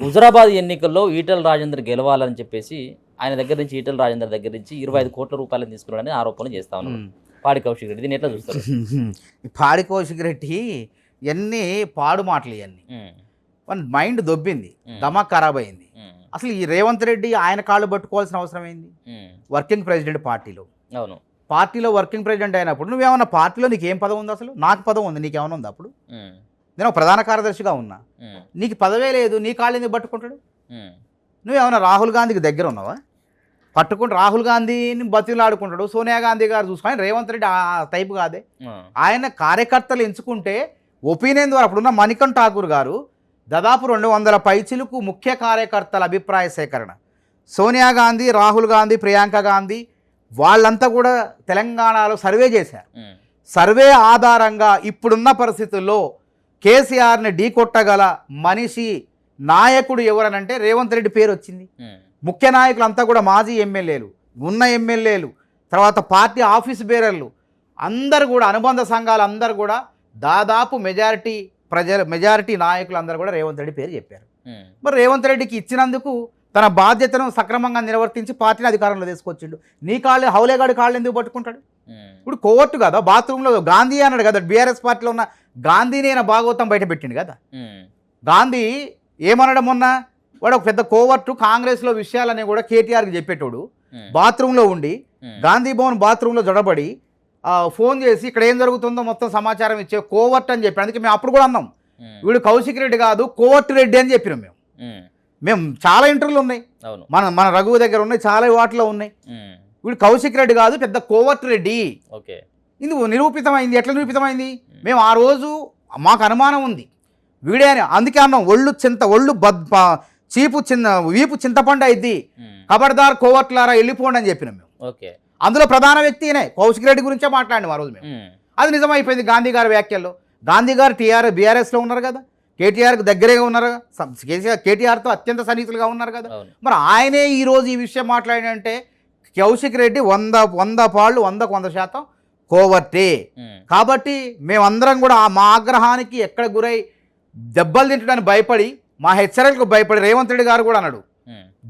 హుజరాబాద్ ఎన్నికల్లో ఈటెల రాజేందర్ గెలవాలని చెప్పేసి ఆయన దగ్గర నుంచి ఈటెల రాజేందర్ దగ్గర నుంచి 25 కోట్ల రూపాయలు తీసుకున్నాడని ఆరోపణలు చేస్తా ఉన్నారు పాడి కౌశిక్ రెడ్డి. దీన్ని ఎట్లా చూస్తారు? ఈ పాడి కౌశిక్ రెడ్డి ఇవన్నీ పాడు మాటలు ఇవన్నీ. మన మైండ్ దొబ్బింది, దమాక్ ఖరాబ్ అయింది. అసలు ఈ రేవంత్ రెడ్డి ఆయన కాళ్ళు పట్టుకోవాల్సిన అవసరం ఏంది? వర్కింగ్ ప్రెసిడెంట్ పార్టీలో. అవును, పార్టీలో వర్కింగ్ ప్రెసిడెంట్ అయినప్పుడు నువ్వేమన్నా పార్టీలో నీకు ఏం పదవి ఉంది? అసలు నాకు పదవి ఉంది, నీకేమైనా ఉంది? అప్పుడు నేను ప్రధాన కార్యదర్శిగా ఉన్నా, నీకు పదవే లేదు, నీ కాళ్ళు ఎందుకు పట్టుకుంటాడు? నువ్వేమన్నా రాహుల్ గాంధీకి దగ్గర ఉన్నావా? పట్టుకుంటే రాహుల్ గాంధీని బతిలాడుకుంటాడు, సోనియా గాంధీ గారు చూసుకొని. రేవంత్ రెడ్డి ఆ టైపు కాదే. ఆయన కార్యకర్తలు ఎంచుకుంటే ఒపీనియన్ ద్వారా అప్పుడున్న మణికంఠ ఠాకూర్ గారు దాదాపు 200 పైచిలకు ముఖ్య కార్యకర్తల అభిప్రాయ సేకరణ, సోనియా గాంధీ, రాహుల్ గాంధీ, ప్రియాంక గాంధీ వాళ్ళంతా కూడా తెలంగాణలో సర్వే చేశారు. సర్వే ఆధారంగా ఇప్పుడున్న పరిస్థితుల్లో కేసీఆర్ని ఢీకొట్టగల మనిషి నాయకుడు ఎవరనంటే రేవంత్ రెడ్డి పేరు వచ్చింది. ముఖ్య నాయకులు అంతా కూడా మాజీ ఎమ్మెల్యేలు, ఉన్న ఎమ్మెల్యేలు, తర్వాత పార్టీ ఆఫీస్ బేరర్లు అందరు కూడా, అనుబంధ సంఘాలు అందరు కూడా దాదాపు మెజారిటీ నాయకులు అందరూ కూడా రేవంత్ రెడ్డి పేరు చెప్పారు. మరి రేవంత్ రెడ్డికి ఇచ్చినందుకు తన బాధ్యతను సక్రమంగా నిర్వర్తించి పార్టీని అధికారంలో తీసుకొచ్చిండు. నీ కాళ్ళు హౌలేగాడి కాళ్ళు ఎందుకు పట్టుకుంటాడు? ఇప్పుడు కోర్టు కదా, బాత్రూంలో గాంధీ అన్నాడు కదా, బీఆర్ఎస్ పార్టీలో ఉన్న గాంధీని ఆయన భాగవతం బయట పెట్టిండు కదా. గాంధీ ఏమనడం మొన్న, వాడు ఒక పెద్ద కోవర్టు, కాంగ్రెస్లో విషయాలని కూడా కేటీఆర్కి చెప్పేటోడు బాత్రూంలో ఉండి, గాంధీ భవన్ బాత్రూంలో జొడబడి ఫోన్ చేసి ఇక్కడ ఏం జరుగుతుందో మొత్తం సమాచారం ఇచ్చే కోవర్ట్ అని చెప్పి. అందుకే మేము అప్పుడు కూడా అన్నాం, వీడు కౌశిక్ రెడ్డి కాదు కోవర్ట్ రెడ్డి అని చెప్పినాం. మేము చాలా ఇంటర్వ్యూలు ఉన్నాయి, మన రఘువు దగ్గర ఉన్నాయి, చాలా వాటిలో ఉన్నాయి. వీడు కౌశిక్ రెడ్డి కాదు, పెద్ద కోవర్ట్ రెడ్డి. ఇందుకు నిరూపితమైంది. ఎట్లా నిరూపితమైంది? మేము ఆ రోజు మాకు అనుమానం ఉంది వీడే అని. అందుకే అన్నాం, వీపు చింతపండు అయింది, ఖబర్దార్ కోవర్ట్లారా వెళ్ళిపోండి అని చెప్పినాం మేము. అందులో ప్రధాన వ్యక్తినే కౌశిక్ రెడ్డి గురించే మాట్లాడినాం ఆ రోజు మేము. అది నిజమైపోయింది గాంధీ గారి వ్యాఖ్యల్లో. గాంధీ గారు బీఆర్ఎస్లో ఉన్నారు కదా, కేటీఆర్కి దగ్గరగా ఉన్నారు, కేటీఆర్తో అత్యంత సన్నిహితులుగా ఉన్నారు కదా. మరి ఆయనే ఈరోజు ఈ విషయం మాట్లాడినంటే కౌశిక్ రెడ్డి 100 పాళ్ళు 100% కోవర్టే. కాబట్టి మేమందరం కూడా మా ఆగ్రహానికి ఎక్కడ గురై దెబ్బలు తింటడానికి భయపడి, మా హెచ్చరికలకు భయపడి రేవంత్ రెడ్డి గారు కూడా అన్నాడు,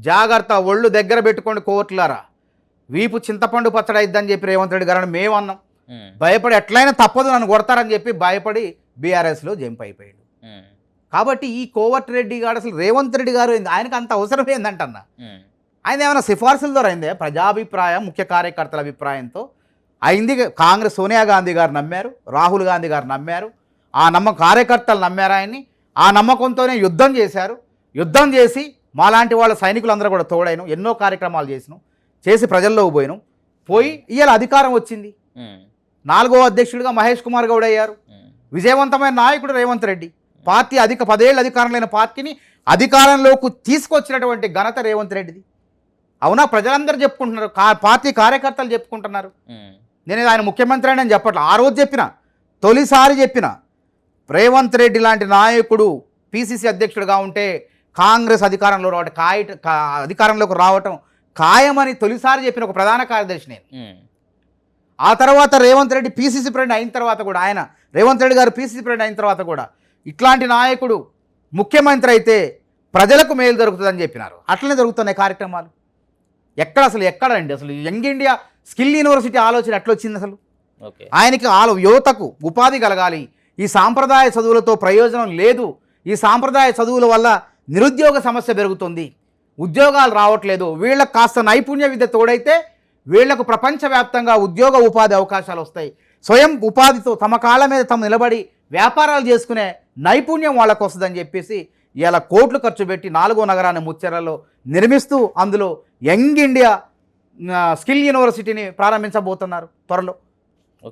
జాగ్రత్త, ఒళ్ళు దగ్గర పెట్టుకోండి కోవర్ట్లారా, వీపు చింతపండు పచ్చడి అయిద్దని చెప్పి రేవంత్ రెడ్డి గారు మేము అన్నాం. భయపడి ఎట్లయినా తప్పదు నన్ను కొడతారని చెప్పి భయపడి బీఆర్ఎస్లో జంప్ అయిపోయాడు. కాబట్టి ఈ కోవర్ట్ రెడ్డి గారు అసలు రేవంత్ రెడ్డి గారు ఆయనకు అంత అవసరం ఏందంటన్నా? ఆయన ఏమైనా సిఫార్సుల ద్వారా అయిందే? ప్రజాభిప్రాయం, ముఖ్య కార్యకర్తల అభిప్రాయంతో అయింది. కాంగ్రెస్ సోనియా గాంధీ గారు నమ్మారు, రాహుల్ గాంధీ గారు నమ్మారు, ఆ నమ్మకం కార్యకర్తలు నమ్మారు ఆయన్ని. ఆ నమ్మకంతోనే యుద్ధం చేశారు. యుద్ధం చేసి మాలాంటి వాళ్ళ సైనికులందరూ కూడా తోడైన ఎన్నో కార్యక్రమాలు చేసి ప్రజల్లోకి పోయి ఇవాళ అధికారం వచ్చింది. 4వ అధ్యక్షుడిగా మహేష్ కుమార్ గౌడ్ అయ్యారు. విజయవంతమైన నాయకుడు రేవంత్ రెడ్డి. పార్టీ 10 ఏళ్ళు అధికారం లేని పార్టీని అధికారంలోకి తీసుకొచ్చినటువంటి ఘనత రేవంత్ రెడ్డిది. అవునా? ప్రజలందరూ చెప్పుకుంటున్నారు, పార్టీ కార్యకర్తలు చెప్పుకుంటున్నారు. నేను ఆయన ముఖ్యమంత్రి అని చెప్పట్లా. ఆ రోజు తొలిసారి చెప్పిన రేవంత్ రెడ్డి లాంటి నాయకుడు పిసిసి అధ్యక్షుడిగా ఉంటే కాంగ్రెస్ అధికారంలోకి రావటం ఖాయమని తొలిసారి చెప్పిన ఒక ప్రధాన కార్యదర్శి నేను. ఆ తర్వాత రేవంత్ రెడ్డి పిసిసి ప్రెసిడెంట్ అయిన తర్వాత కూడా, రేవంత్ రెడ్డి గారు పిసిసి ప్రెసిడెంట్ అయిన తర్వాత కూడా ఇట్లాంటి నాయకుడు ముఖ్యమంత్రి అయితే ప్రజలకు మేలు జరుగుతుందని చెప్పినారు. అట్లనే జరుగుతున్నాయి కార్యక్రమాలు. ఎక్కడండి అసలు యంగ్ ఇండియా స్కిల్ యూనివర్సిటీ ఆలోచన ఎట్లా వచ్చింది అసలు? ఆయనకి యువతకు ఉపాధి కలగాలి, ఈ సాంప్రదాయ చదువులతో ప్రయోజనం లేదు, ఈ సాంప్రదాయ చదువుల వల్ల నిరుద్యోగ సమస్య పెరుగుతుంది, ఉద్యోగాలు రావట్లేదు, వీళ్ళకి కాస్త నైపుణ్య విద్య తోడైతే వీళ్లకు ప్రపంచవ్యాప్తంగా ఉద్యోగ ఉపాధి అవకాశాలు వస్తాయి, స్వయం ఉపాధితో తమ కాళ్ళ మీద తమ నిలబడి వ్యాపారాలు చేసుకునే నైపుణ్యం వాళ్ళకు వస్తుందని చెప్పేసి ఇలా కోట్లు ఖర్చు పెట్టి 4వ నగరాన్ని ముచ్చెరలో నిర్మిస్తూ అందులో యంగ్ ఇండియా స్కిల్ యూనివర్సిటీని ప్రారంభించబోతున్నారు త్వరలో.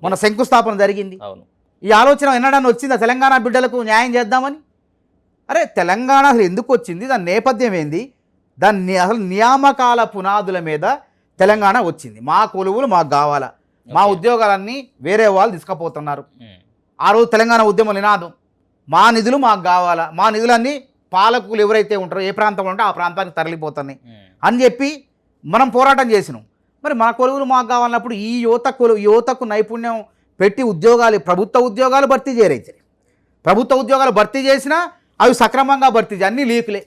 మన శంకుస్థాపన జరిగింది. ఈ ఆలోచన ఎన్నడన్నా వచ్చిందా తెలంగాణ బిడ్డలకు న్యాయం చేద్దామని? అరే తెలంగాణ అసలు ఎందుకు వచ్చింది? దాని నేపథ్యం ఏంది? అసలు నియామకాల పునాదుల మీద తెలంగాణ వచ్చింది. మా కొలువులు మాకు కావాలా, మా ఉద్యోగాలన్నీ వేరే వాళ్ళు తీసుకుపోతున్నారు. ఆ రోజు తెలంగాణ ఉద్యమ నినాదం మా నిధులు మాకు కావాలా, మా నిధులన్నీ పాలకులు ఎవరైతే ఉంటారో ఏ ప్రాంతంలో ఉంటే ఆ ప్రాంతానికి తరలిపోతున్నాయి అని చెప్పి మనం పోరాటం చేసినాం. మరి మా కొలువులు మాకు కావాలన్నప్పుడు ఈ యువతకు నైపుణ్యం పెట్టి ఉద్యోగాలు, ప్రభుత్వ ఉద్యోగాలు భర్తీ చేయరైతే, ప్రభుత్వ ఉద్యోగాలు భర్తీ చేసినా అవి సక్రమంగా భర్తీ చేయాలి, అన్నీ లీకులే.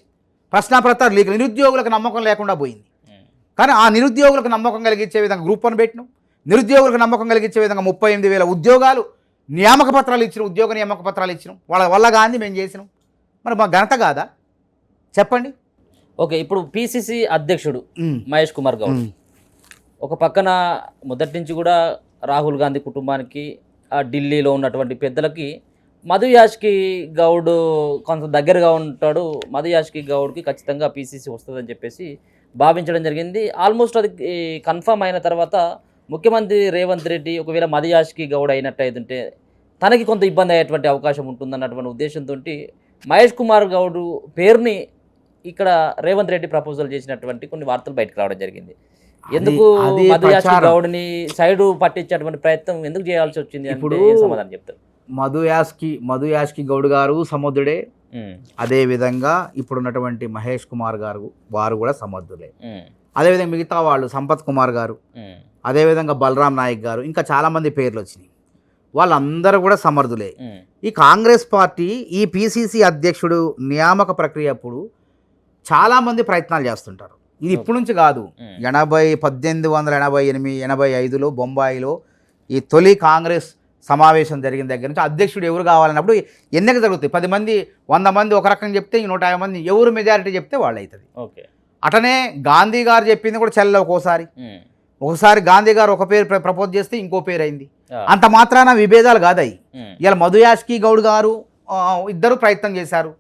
ప్రశ్నాపత్రాలు లీక్, నిరుద్యోగులకు నమ్మకం లేకుండా పోయింది. కానీ ఆ నిరుద్యోగులకు నమ్మకం కలిగించే విధంగా గ్రూప్ 1 పెట్టినాం, నిరుద్యోగులకు నమ్మకం కలిగించే విధంగా 38,000 ఉద్యోగాలు నియామక పత్రాలు ఇచ్చినాం, ఉద్యోగ నియామక పత్రాలు ఇచ్చినాం. వాళ్ళ వల్ల గాంధీ మేము చేసినాం. మరి మా ఘనత కాదా చెప్పండి? ఓకే, ఇప్పుడు పిసిసి అధ్యక్షుడు మహేష్ కుమార్ గౌడ్ ఒక పక్కన మొదటి నుంచి కూడా రాహుల్ గాంధీ కుటుంబానికి ఢిల్లీలో ఉన్నటువంటి పెద్దలకి మధు యాష్కి గౌడ్ కొంత దగ్గరగా ఉంటాడు, మధు యాష్కి గౌడ్కి ఖచ్చితంగా పిసిసి వస్తుందని చెప్పేసి భావించడం జరిగింది. ఆల్మోస్ట్ అది కన్ఫర్మ్ అయిన తర్వాత ముఖ్యమంత్రి రేవంత్ రెడ్డి ఒకవేళ మధు యాష్కి గౌడ్ అయినట్టయితుంటే తనకి కొంత ఇబ్బంది అయ్యేటువంటి అవకాశం ఉంటుందన్నటువంటి ఉద్దేశంతో మహేష్ కుమార్ గౌడ్ పేరుని ఇక్కడ రేవంత్ రెడ్డి ప్రపోజల్ చేసినటువంటి కొన్ని వార్తలు బయటకు రావడం జరిగింది. ఎందుకు మధు యాష్కి గౌడ్ని సైడు పట్టించేటువంటి ప్రయత్నం ఎందుకు చేయాల్సి వచ్చింది అంటే సమాధానం చెప్తారు. మధు యాష్కి గౌడ్ గారు సముద్రుడే, అదే విధంగా ఇప్పుడున్నటువంటి మహేష్ కుమార్ గారు వారు కూడా సమర్థులే. అదేవిధంగా మిగతా వాళ్ళు సంపత్ కుమార్ గారు, అదేవిధంగా బలరాం నాయక్ గారు, ఇంకా చాలామంది పేర్లు వచ్చినాయి. వాళ్ళందరూ కూడా సమర్థులే. ఈ కాంగ్రెస్ పార్టీ ఈ పిసిసి అధ్యక్షుడు నియామక ప్రక్రియ అప్పుడు చాలామంది ప్రయత్నాలు చేస్తుంటారు. ఇది ఇప్పటి నుంచి కాదు, 1885లో బొంబాయిలో ఈ తొలి కాంగ్రెస్ సమావేశం జరిగిన దగ్గర నుంచి అధ్యక్షుడు ఎవరు కావాలన్నప్పుడు ఎన్నిక జరుగుతాయి. 10 మంది 100 మంది ఒక రకం చెప్తే 150 మంది ఎవరు మెజారిటీ చెప్తే వాళ్ళు అవుతుంది. అటనే గాంధీ గారు చెప్పింది కూడా చెల్లె. ఒకసారి గాంధీ గారు ఒక పేరు ప్రపోజ్ చేస్తే ఇంకో పేరు అయింది. అంత మాత్రాన విభేదాలు కాదాయి. ఇలా మధు యాష్కి గౌడ్ గారు ఇద్దరు ప్రయత్నం చేశారు,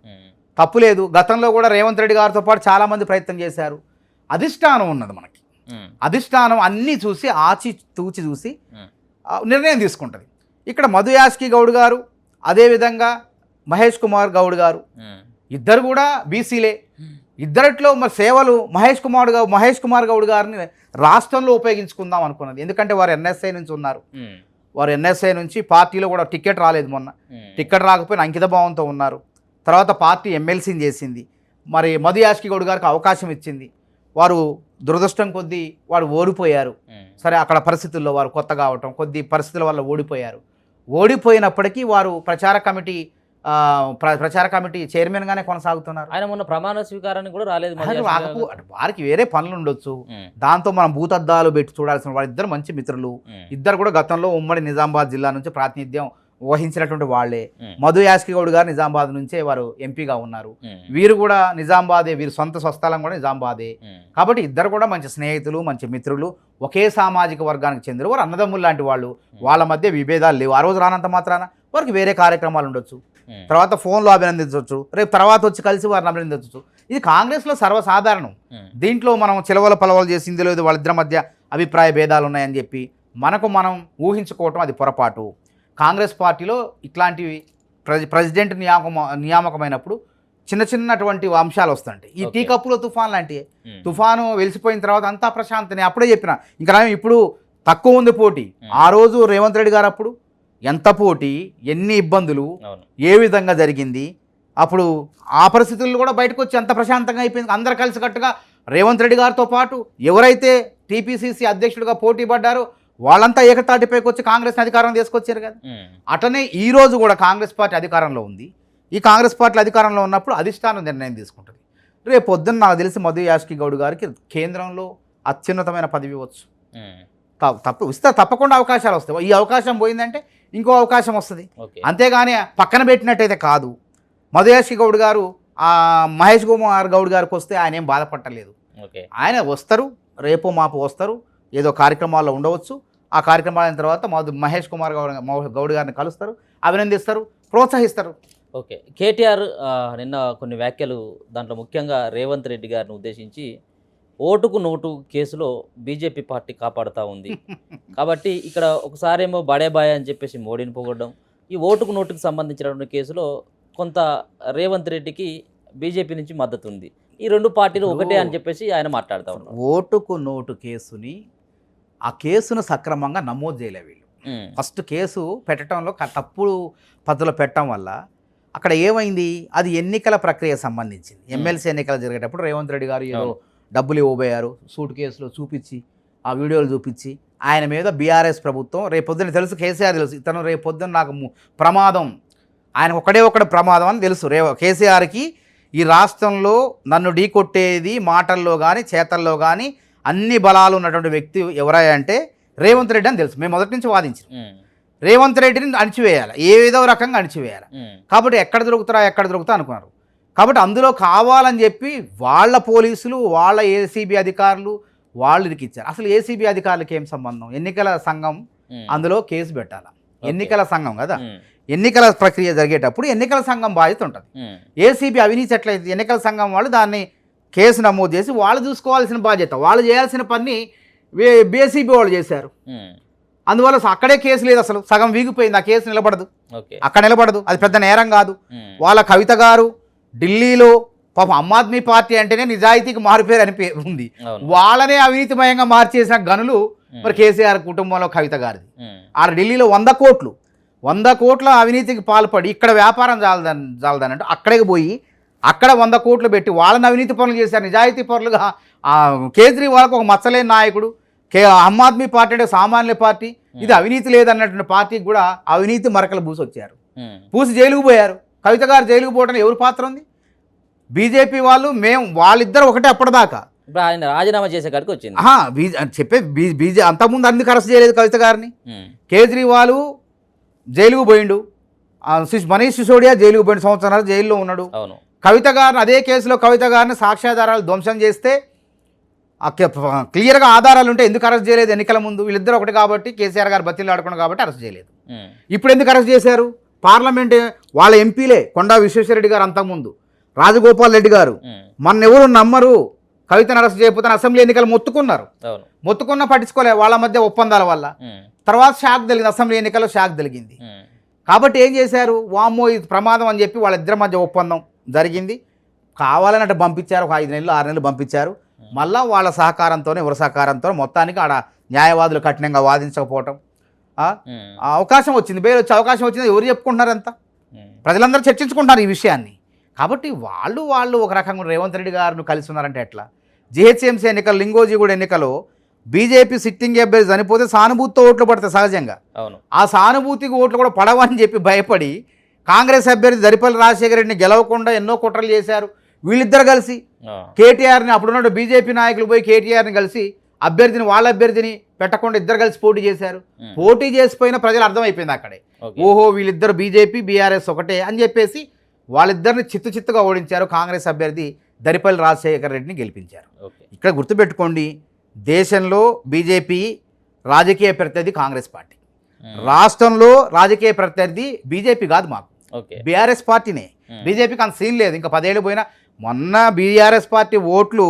తప్పులేదు. గతంలో కూడా రేవంత్ రెడ్డి గారితో పాటు చాలామంది ప్రయత్నం చేశారు. అధిష్టానం ఉన్నది మనకి, అధిష్టానం అన్నీ చూసి తూచి చూసి నిర్ణయం తీసుకుంటుంది. ఇక్కడ మధు యాష్కి గౌడ్ గారు అదేవిధంగా మహేష్ కుమార్ గౌడ్ గారు ఇద్దరు కూడా బీసీలే. ఇద్దరిట్లో మరి సేవలు మహేష్ కుమార్ గౌడ్ గారిని రాష్ట్రంలో ఉపయోగించుకుందాం అనుకున్నది. ఎందుకంటే వారు ఎన్ఎస్ఐ నుంచి ఉన్నారు. వారు ఎన్ఎస్ఐ నుంచి పార్టీలో కూడా టికెట్ రాలేదు, మొన్న టికెట్ రాకపోయినా అంకిత భావంతో ఉన్నారు. తర్వాత పార్టీ ఎమ్మెల్సీని చేసింది. మరి మధు యాష్కి గౌడ్ గారికి అవకాశం ఇచ్చింది. వారు దురదృష్టం కొద్దీ వారు ఓడిపోయారు. సరే, అక్కడ పరిస్థితుల్లో వారు కొత్త కావటం, కొద్ది పరిస్థితుల వల్ల ఓడిపోయారు. ఓడిపోయినప్పటికీ వారు ప్రచార కమిటీ చైర్మన్గానే కొనసాగుతున్నారు. ఆయన మొన్న ప్రమాణ స్వీకారానికి కూడా రాలేదు. వారికి వేరే పనులు ఉండొచ్చు, దాంతో మనం భూతద్దాలు పెట్టి చూడాల్సిన. వాళ్ళిద్దరు మంచి మిత్రులు. ఇద్దరు కూడా గతంలో ఉమ్మడి నిజామాబాద్ జిల్లా నుంచి ప్రాతినిధ్యం వహించినటువంటి వాళ్లే. మధు యాష్కి గౌడ్ గారు నిజామాబాద్ నుంచే వారు ఎంపీగా ఉన్నారు. వీరు కూడా నిజామాబాదే, వీరు సొంత స్వస్థలం కూడా నిజామాబాదే. కాబట్టి ఇద్దరు కూడా మంచి స్నేహితులు, మంచి మిత్రులు, ఒకే సామాజిక వర్గానికి చెందిన వారు, అన్నదమ్ములు లాంటి వాళ్ళు. వాళ్ళ మధ్య విభేదాలు లేవు. ఆ రోజు రానంత మాత్రాన వారికి వేరే కార్యక్రమాలు ఉండొచ్చు, తర్వాత ఫోన్లో అభినందించవచ్చు, రేపు తర్వాత వచ్చి కలిసి వారిని అభినందించవచ్చు. ఇది కాంగ్రెస్లో సర్వసాధారణం. దీంట్లో మనం చిలవల పలవలు చేసింది లేదు, వాళ్ళిద్దరి మధ్య అభిప్రాయ భేదాలు ఉన్నాయని చెప్పి మనం ఊహించుకోవటం అది పొరపాటు. కాంగ్రెస్ పార్టీలో ఇట్లాంటివి ప్రెసిడెంట్ నియామకమైనప్పుడు చిన్నటువంటి అంశాలు వస్తుంటాయి. ఈ టీ కప్పులో తుఫాన్ లాంటివి. తుఫాను వెలిసిపోయిన తర్వాత అంతా ప్రశాంతనే. అప్పుడే చెప్పిన, ఇంకా ఇప్పుడు తక్కువ ఉంది పోటీ. ఆ రోజు రేవంత్ రెడ్డి గారు అప్పుడు ఎంత పోటీ, ఎన్ని ఇబ్బందులు, ఏ విధంగా జరిగింది. అప్పుడు ఆ పరిస్థితుల్లో కూడా బయటకు వచ్చి అంత ప్రశాంతంగా అయిపోయింది. అందరు కలిసికట్టుగా రేవంత్ రెడ్డి గారితో పాటు ఎవరైతే టీపీసీసీ అధ్యక్షుడిగా పోటీ పడ్డారో వాళ్ళంతా ఏకతాటిపైకి వచ్చి కాంగ్రెస్ అధికారం తీసుకొచ్చారు కదా. అటనే ఈ రోజు కూడా కాంగ్రెస్ పార్టీ అధికారంలో ఉంది. ఈ కాంగ్రెస్ పార్టీ అధికారంలో ఉన్నప్పుడు అధిష్టానం నిర్ణయం తీసుకుంటుంది. రేపు పొద్దున్న నాకు తెలిసి మధు యాష్కి గౌడ్ గారికి కేంద్రంలో అత్యున్నతమైన పదవి ఇవ్వచ్చు. తప్పకుండా అవకాశాలు వస్తాయి. ఈ అవకాశం పోయిందంటే ఇంకో అవకాశం వస్తుంది. అంతేగాని పక్కన పెట్టినట్టయితే కాదు. మధు యాష్కి గౌడ్ గారు మహేష్ కుమార్ గౌడ్ గారికి వస్తే ఆయన ఏం బాధపడలేదు. ఆయన వస్తారు, రేపు మాపు వస్తారు, ఏదో కార్యక్రమాల్లో ఉండవచ్చు. ఆ కార్యక్రమాల తర్వాత మహేష్ కుమార్ గౌడ్ గారిని కలుస్తారు, అభినందిస్తారు, ప్రోత్సహిస్తారు. ఓకే, కేటీఆర్ నిన్న కొన్ని వ్యాఖ్యలు, దాంట్లో ముఖ్యంగా రేవంత్ రెడ్డి గారిని ఉద్దేశించి ఓటుకు నోటు కేసులో బీజేపీ పార్టీ కాపాడుతూ ఉంది కాబట్టి ఇక్కడ ఒకసారేమో బడేబాయ్ అని చెప్పేసి మోడీని పొగడడం, ఈ ఓటుకు నోటుకు సంబంధించినటువంటి కేసులో కొంత రేవంత్ రెడ్డికి బీజేపీ నుంచి మద్దతు ఉంది. ఈ రెండు పార్టీలు ఒకటే అని చెప్పేసి ఆయన మాట్లాడుతూ ఉన్నారు. ఓటుకు నోటు కేసుని, ఆ కేసును సక్రమంగా నమోదు చేయలే వీళ్ళు. ఫస్ట్ కేసు పెట్టడంలో తప్పుడు పద్ధతిలో పెట్టడం వల్ల అక్కడ ఏమైంది, అది ఎన్నికల ప్రక్రియ సంబంధించింది. ఎమ్మెల్సీ ఎన్నికలు జరిగేటప్పుడు రేవంత్ రెడ్డి గారు ఏదో డబ్బులు ఇవ్వబోయారు, సూట్ కేసులో చూపించి, ఆ వీడియోలు చూపించి ఆయన మీద బీఆర్ఎస్ ప్రభుత్వం రేపొద్దున తెలుసు, కేసీఆర్ తెలుసు, ఇతను రేపొద్దున నాకు ప్రమాదం, ఆయన ఒకడే ప్రమాదం అని తెలుసు కేసీఆర్కి. ఈ రాష్ట్రంలో నన్ను ఢీకొట్టేది మాటల్లో కానీ చేతల్లో కానీ అన్ని బలాలు ఉన్నటువంటి వ్యక్తి ఎవరై అంటే రేవంత్ రెడ్డి అని తెలుసు. మేము మొదటి నుంచి వాదించాం. రేవంత్ రెడ్డిని అణిచివేయాలి, ఏదో రకంగా అణిచివేయాలి. కాబట్టి ఎక్కడ దొరుకుతా అనుకున్నారు. కాబట్టి అందులో కావాలని చెప్పి వాళ్ళ పోలీసులు, వాళ్ళ ఏసీబీ అధికారులు వాళ్ళు ఇరికిచ్చారు. అసలు ఏసీబీ అధికారులకు ఏం సంబంధం? ఎన్నికల సంఘం అందులో కేసు పెట్టాలి. ఎన్నికల సంఘం కదా, ఎన్నికల ప్రక్రియ జరిగేటప్పుడు ఎన్నికల సంఘం బాధ్యత ఉంటుంది. ఏసీబీ అవినీతి ఎట్లయితే ఎన్నికల సంఘం వాళ్ళు దాన్ని కేసు నమోదు చేసి వాళ్ళు చూసుకోవాల్సిన బాధ్యత, వాళ్ళు చేయాల్సిన పని ఏసీబీ వాళ్ళు చేశారు. అందువల్ల అక్కడే కేసు లేదు, అసలు సగం వీగిపోయింది. ఆ కేసు నిలబడదు, అక్కడ నిలబడదు. అది పెద్ద నేరం కాదు. వాళ్ళ కవిత గారు ఢిల్లీలో పాపం ఆమ్ ఆద్మీ పార్టీ అంటేనే నిజాయితీకి మారిపోయారు అని ఉంది. వాళ్ళనే అవినీతిమయంగా మార్చేసిన గనులు మరి కేసీఆర్ కుటుంబంలో కవిత గారిది. ఆ ఢిల్లీలో 100 కోట్ల అవినీతికి పాల్పడి ఇక్కడ వ్యాపారం చాలదనంటే అక్కడికి పోయి అక్కడ 100 కోట్లు పెట్టి వాళ్ళని అవినీతి పనులు చేశారు. నిజాయితీ పనులుగా కేజ్రీవాల్కి ఒక మచ్చలేని నాయకుడు, ఆమ్ ఆద్మీ పార్టీ అంటే సామాన్య పార్టీ, ఇది అవినీతి లేదన్నటువంటి పార్టీకి కూడా అవినీతి మరకలు పూసొచ్చారు. పూసి జైలుకు పోయారు. కవిత గారు జైలుకు పోవడానికి ఎవరు పాత్ర ఉంది? బీజేపీ వాళ్ళు, వాళ్ళిద్దరు ఒకటే అప్పటిదాకా. ఆయన రాజీనామా చేసే కాడికి వచ్చింది. బీజే అంతకుముందు అందుకు అరెస్ట్ చేయలేదు కవిత గారిని. కేజ్రీవాల్ జైలుకు పోయిండు, మనీష్ సిసోడియా జైలుకు పోయిండు, సంవత్సరాలు జైల్లో ఉన్నాడు. కవిత గారిని అదే కేసులో కవిత గారిని సాక్ష్యాధారాలు ధ్వంసం చేస్తే క్లియర్గా ఆధారాలు ఉంటే ఎందుకు అరెస్ట్ చేయలేదు? ఎన్నికల ముందు వీళ్ళిద్దరు ఒకటి కాబట్టి కేసీఆర్ గారు బతిలు ఆడుకున్నారు కాబట్టి అరెస్ట్ చేయలేదు. ఇప్పుడు ఎందుకు అరెస్ట్ చేశారు? పార్లమెంట్ వాళ్ళ ఎంపీలే, కొండా విశ్వేశ్వరరెడ్డి గారు, అంతకుముందు రాజగోపాల్ రెడ్డి గారు, ఎవరు నమ్మరు కవితను అరెస్ట్ చేయకపోతే అసెంబ్లీ ఎన్నికలు మొత్తుకున్న పట్టించుకోలే. వాళ్ళ మధ్య ఒప్పందాల వల్ల తర్వాత షాక్ తెలిగింది, అసెంబ్లీ ఎన్నికల్లో షాక్ తెలిగింది. కాబట్టి ఏం చేశారు? వామ్మో ఇది ప్రమాదం అని చెప్పి వాళ్ళిద్దరి మధ్య ఒప్పందం జరిగింది. కావాలని అంటే పంపించారు, ఒక 5 నెలలు 6 నెలలు పంపించారు. మళ్ళా వాళ్ళ సహకారంతోనే, ఎవరి సహకారంతో మొత్తానికి ఆడ న్యాయవాదులు కఠినంగా వాదించకపోవటం అవకాశం వచ్చింది, బెయిల్ వచ్చే అవకాశం వచ్చింది. ఎవరు చెప్పుకుంటున్నారు? అంతా ప్రజలందరూ చర్చించుకుంటున్నారు ఈ విషయాన్ని. కాబట్టి వాళ్ళు ఒక రకంగా రేవంత్ రెడ్డి గారిని కలిసి ఉన్నారంటే ఎట్లా? జిహెచ్ఎంసీ ఎన్నికలు, లింగోజిగూడ ఎన్నికలో బీజేపీ సిట్టింగ్ అభ్యర్థి చనిపోతే సానుభూతితో ఓట్లు పడతాయి సహజంగా. ఆ సానుభూతికి ఓట్లు కూడా పడవని చెప్పి భయపడి కాంగ్రెస్ అభ్యర్థి దరిపల్లి రాజశేఖర రెడ్డిని గెలవకుండా ఎన్నో కుట్రలు చేశారు. వీళ్ళిద్దరు కలిసి కేటీఆర్ని, అప్పుడున్న బీజేపీ నాయకులు పోయి కేటీఆర్ని కలిసి వాళ్ళ అభ్యర్థిని పెట్టకుండా ఇద్దరు కలిసి పోటీ చేశారు. పోటీ చేసిపోయిన ప్రజలు అర్థమైపోయింది అక్కడే, ఓహో వీళ్ళిద్దరు బీజేపీ బీఆర్ఎస్ ఒకటే అని చెప్పేసి వాళ్ళిద్దరిని చిత్తుగా ఓడించారు. కాంగ్రెస్ అభ్యర్థి దరిపల్లి రాజశేఖర రెడ్డిని గెలిపించారు. ఇక్కడ గుర్తుపెట్టుకోండి, దేశంలో బీజేపీ రాజకీయ ప్రత్యర్థి కాంగ్రెస్ పార్టీ, రాష్ట్రంలో రాజకీయ ప్రత్యర్థి బీజేపీ కాదు, మాకు బీఆర్ఎస్ పార్టీనే. బీజేపీకి అంత సీన్ లేదు. ఇంకా 10 ఏళ్ళు పోయినా మొన్న బీఆర్ఎస్ పార్టీ ఓట్లు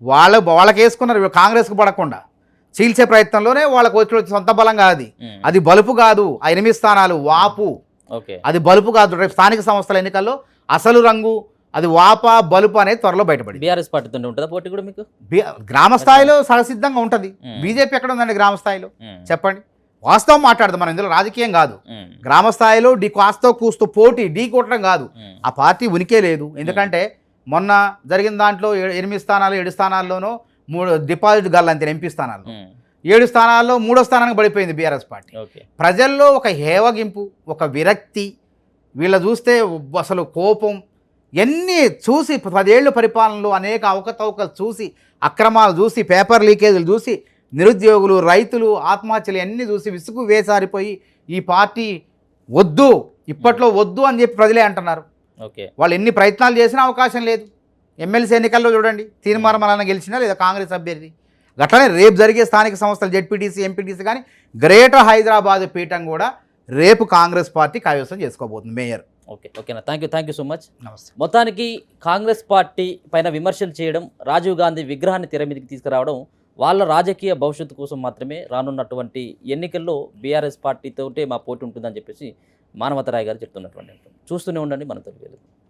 వాళ్ళకి వేసుకున్నారు, కాంగ్రెస్కి పడకుండా చీల్చే ప్రయత్నంలోనే వాళ్ళకి వచ్చి సొంత బలం కాదు, అది బలుపు కాదు. ఆ 8 స్థానాలు వాపు, అది బలుపు కాదు. రేపు స్థానిక సంస్థల ఎన్నికల్లో అసలు రంగు అది వాపా బలుపు అనేది త్వరలో బయటపడి బీఆర్ఎస్ పార్టీతో ఉంటుందా పోటీ కూడా మీకు? గ్రామ స్థాయిలో సహసిద్ధంగా ఉంటుంది. బీజేపీ ఎక్కడ ఉందండి గ్రామ స్థాయిలో? చెప్పండి. వాస్తవం మాట్లాడదాం మనం, ఇందులో రాజకీయం కాదు. గ్రామ స్థాయిలో కాస్తో కూస్తూ పోటీ ఢీ కొట్టడం కాదు. ఆ పార్టీ ఉనికే లేదు. ఎందుకంటే మొన్న జరిగిన దాంట్లో 8 స్థానాలు 7 స్థానాల్లోనూ 3 డిపాజిట్ గల్లంతే ఎంపీ స్థానాల్లో, 7 స్థానాల్లో 3వ స్థానానికి పడిపోయింది బీఆర్ఎస్ పార్టీ. ప్రజల్లో ఒక హేవగింపు, ఒక విరక్తి, వీళ్ళ చూస్తే అసలు కోపం, ఎన్ని చూసి 10 ఏళ్ళు పరిపాలనలో అనేక అవకతవకలు చూసి, అక్రమాలు చూసి, పేపర్ లీకేజీలు చూసి, నిరుద్యోగులు, రైతులు ఆత్మహత్యలు అన్నీ చూసి విసుగు వేసారిపోయి ఈ పార్టీ వద్దు, ఇప్పట్లో వద్దు అని చెప్పి ప్రజలే అంటున్నారు. వాళ్ళు ఎన్ని ప్రయత్నాలు చేసినా అవకాశం లేదు. ఎమ్మెల్సీ ఎన్నికల్లో చూడండి, తీర్మానం గెలిచినా లేదా కాంగ్రెస్ అభ్యర్థి. గట్లనే రేపు జరిగే స్థానిక సంస్థలు జెడ్పీటీసీ, ఎంపీటీసీ కానీ గ్రేటర్ హైదరాబాద్ పీఠం కూడా రేపు కాంగ్రెస్ పార్టీ కైవసం చేసుకోబోతుంది, మేయర్. ఓకేనా, థ్యాంక్ యూ సో మచ్. నమస్తే. మొత్తానికి కాంగ్రెస్ పార్టీ పైన విమర్శలు చేయడం, రాజీవ్ గాంధీ విగ్రహాన్ని తెర మీదకి తీసుకురావడం వాళ్ళ రాజకీయ భవిష్యత్తు కోసం మాత్రమే. రానున్నటువంటి ఎన్నికల్లో బీఆర్ఎస్ పార్టీతో మా పోటీ ఉంటుందని చెప్పేసి మానవతరాయ్ గారు చెప్తున్నటువంటి. చూస్తూనే ఉండండి మన తెలుగు.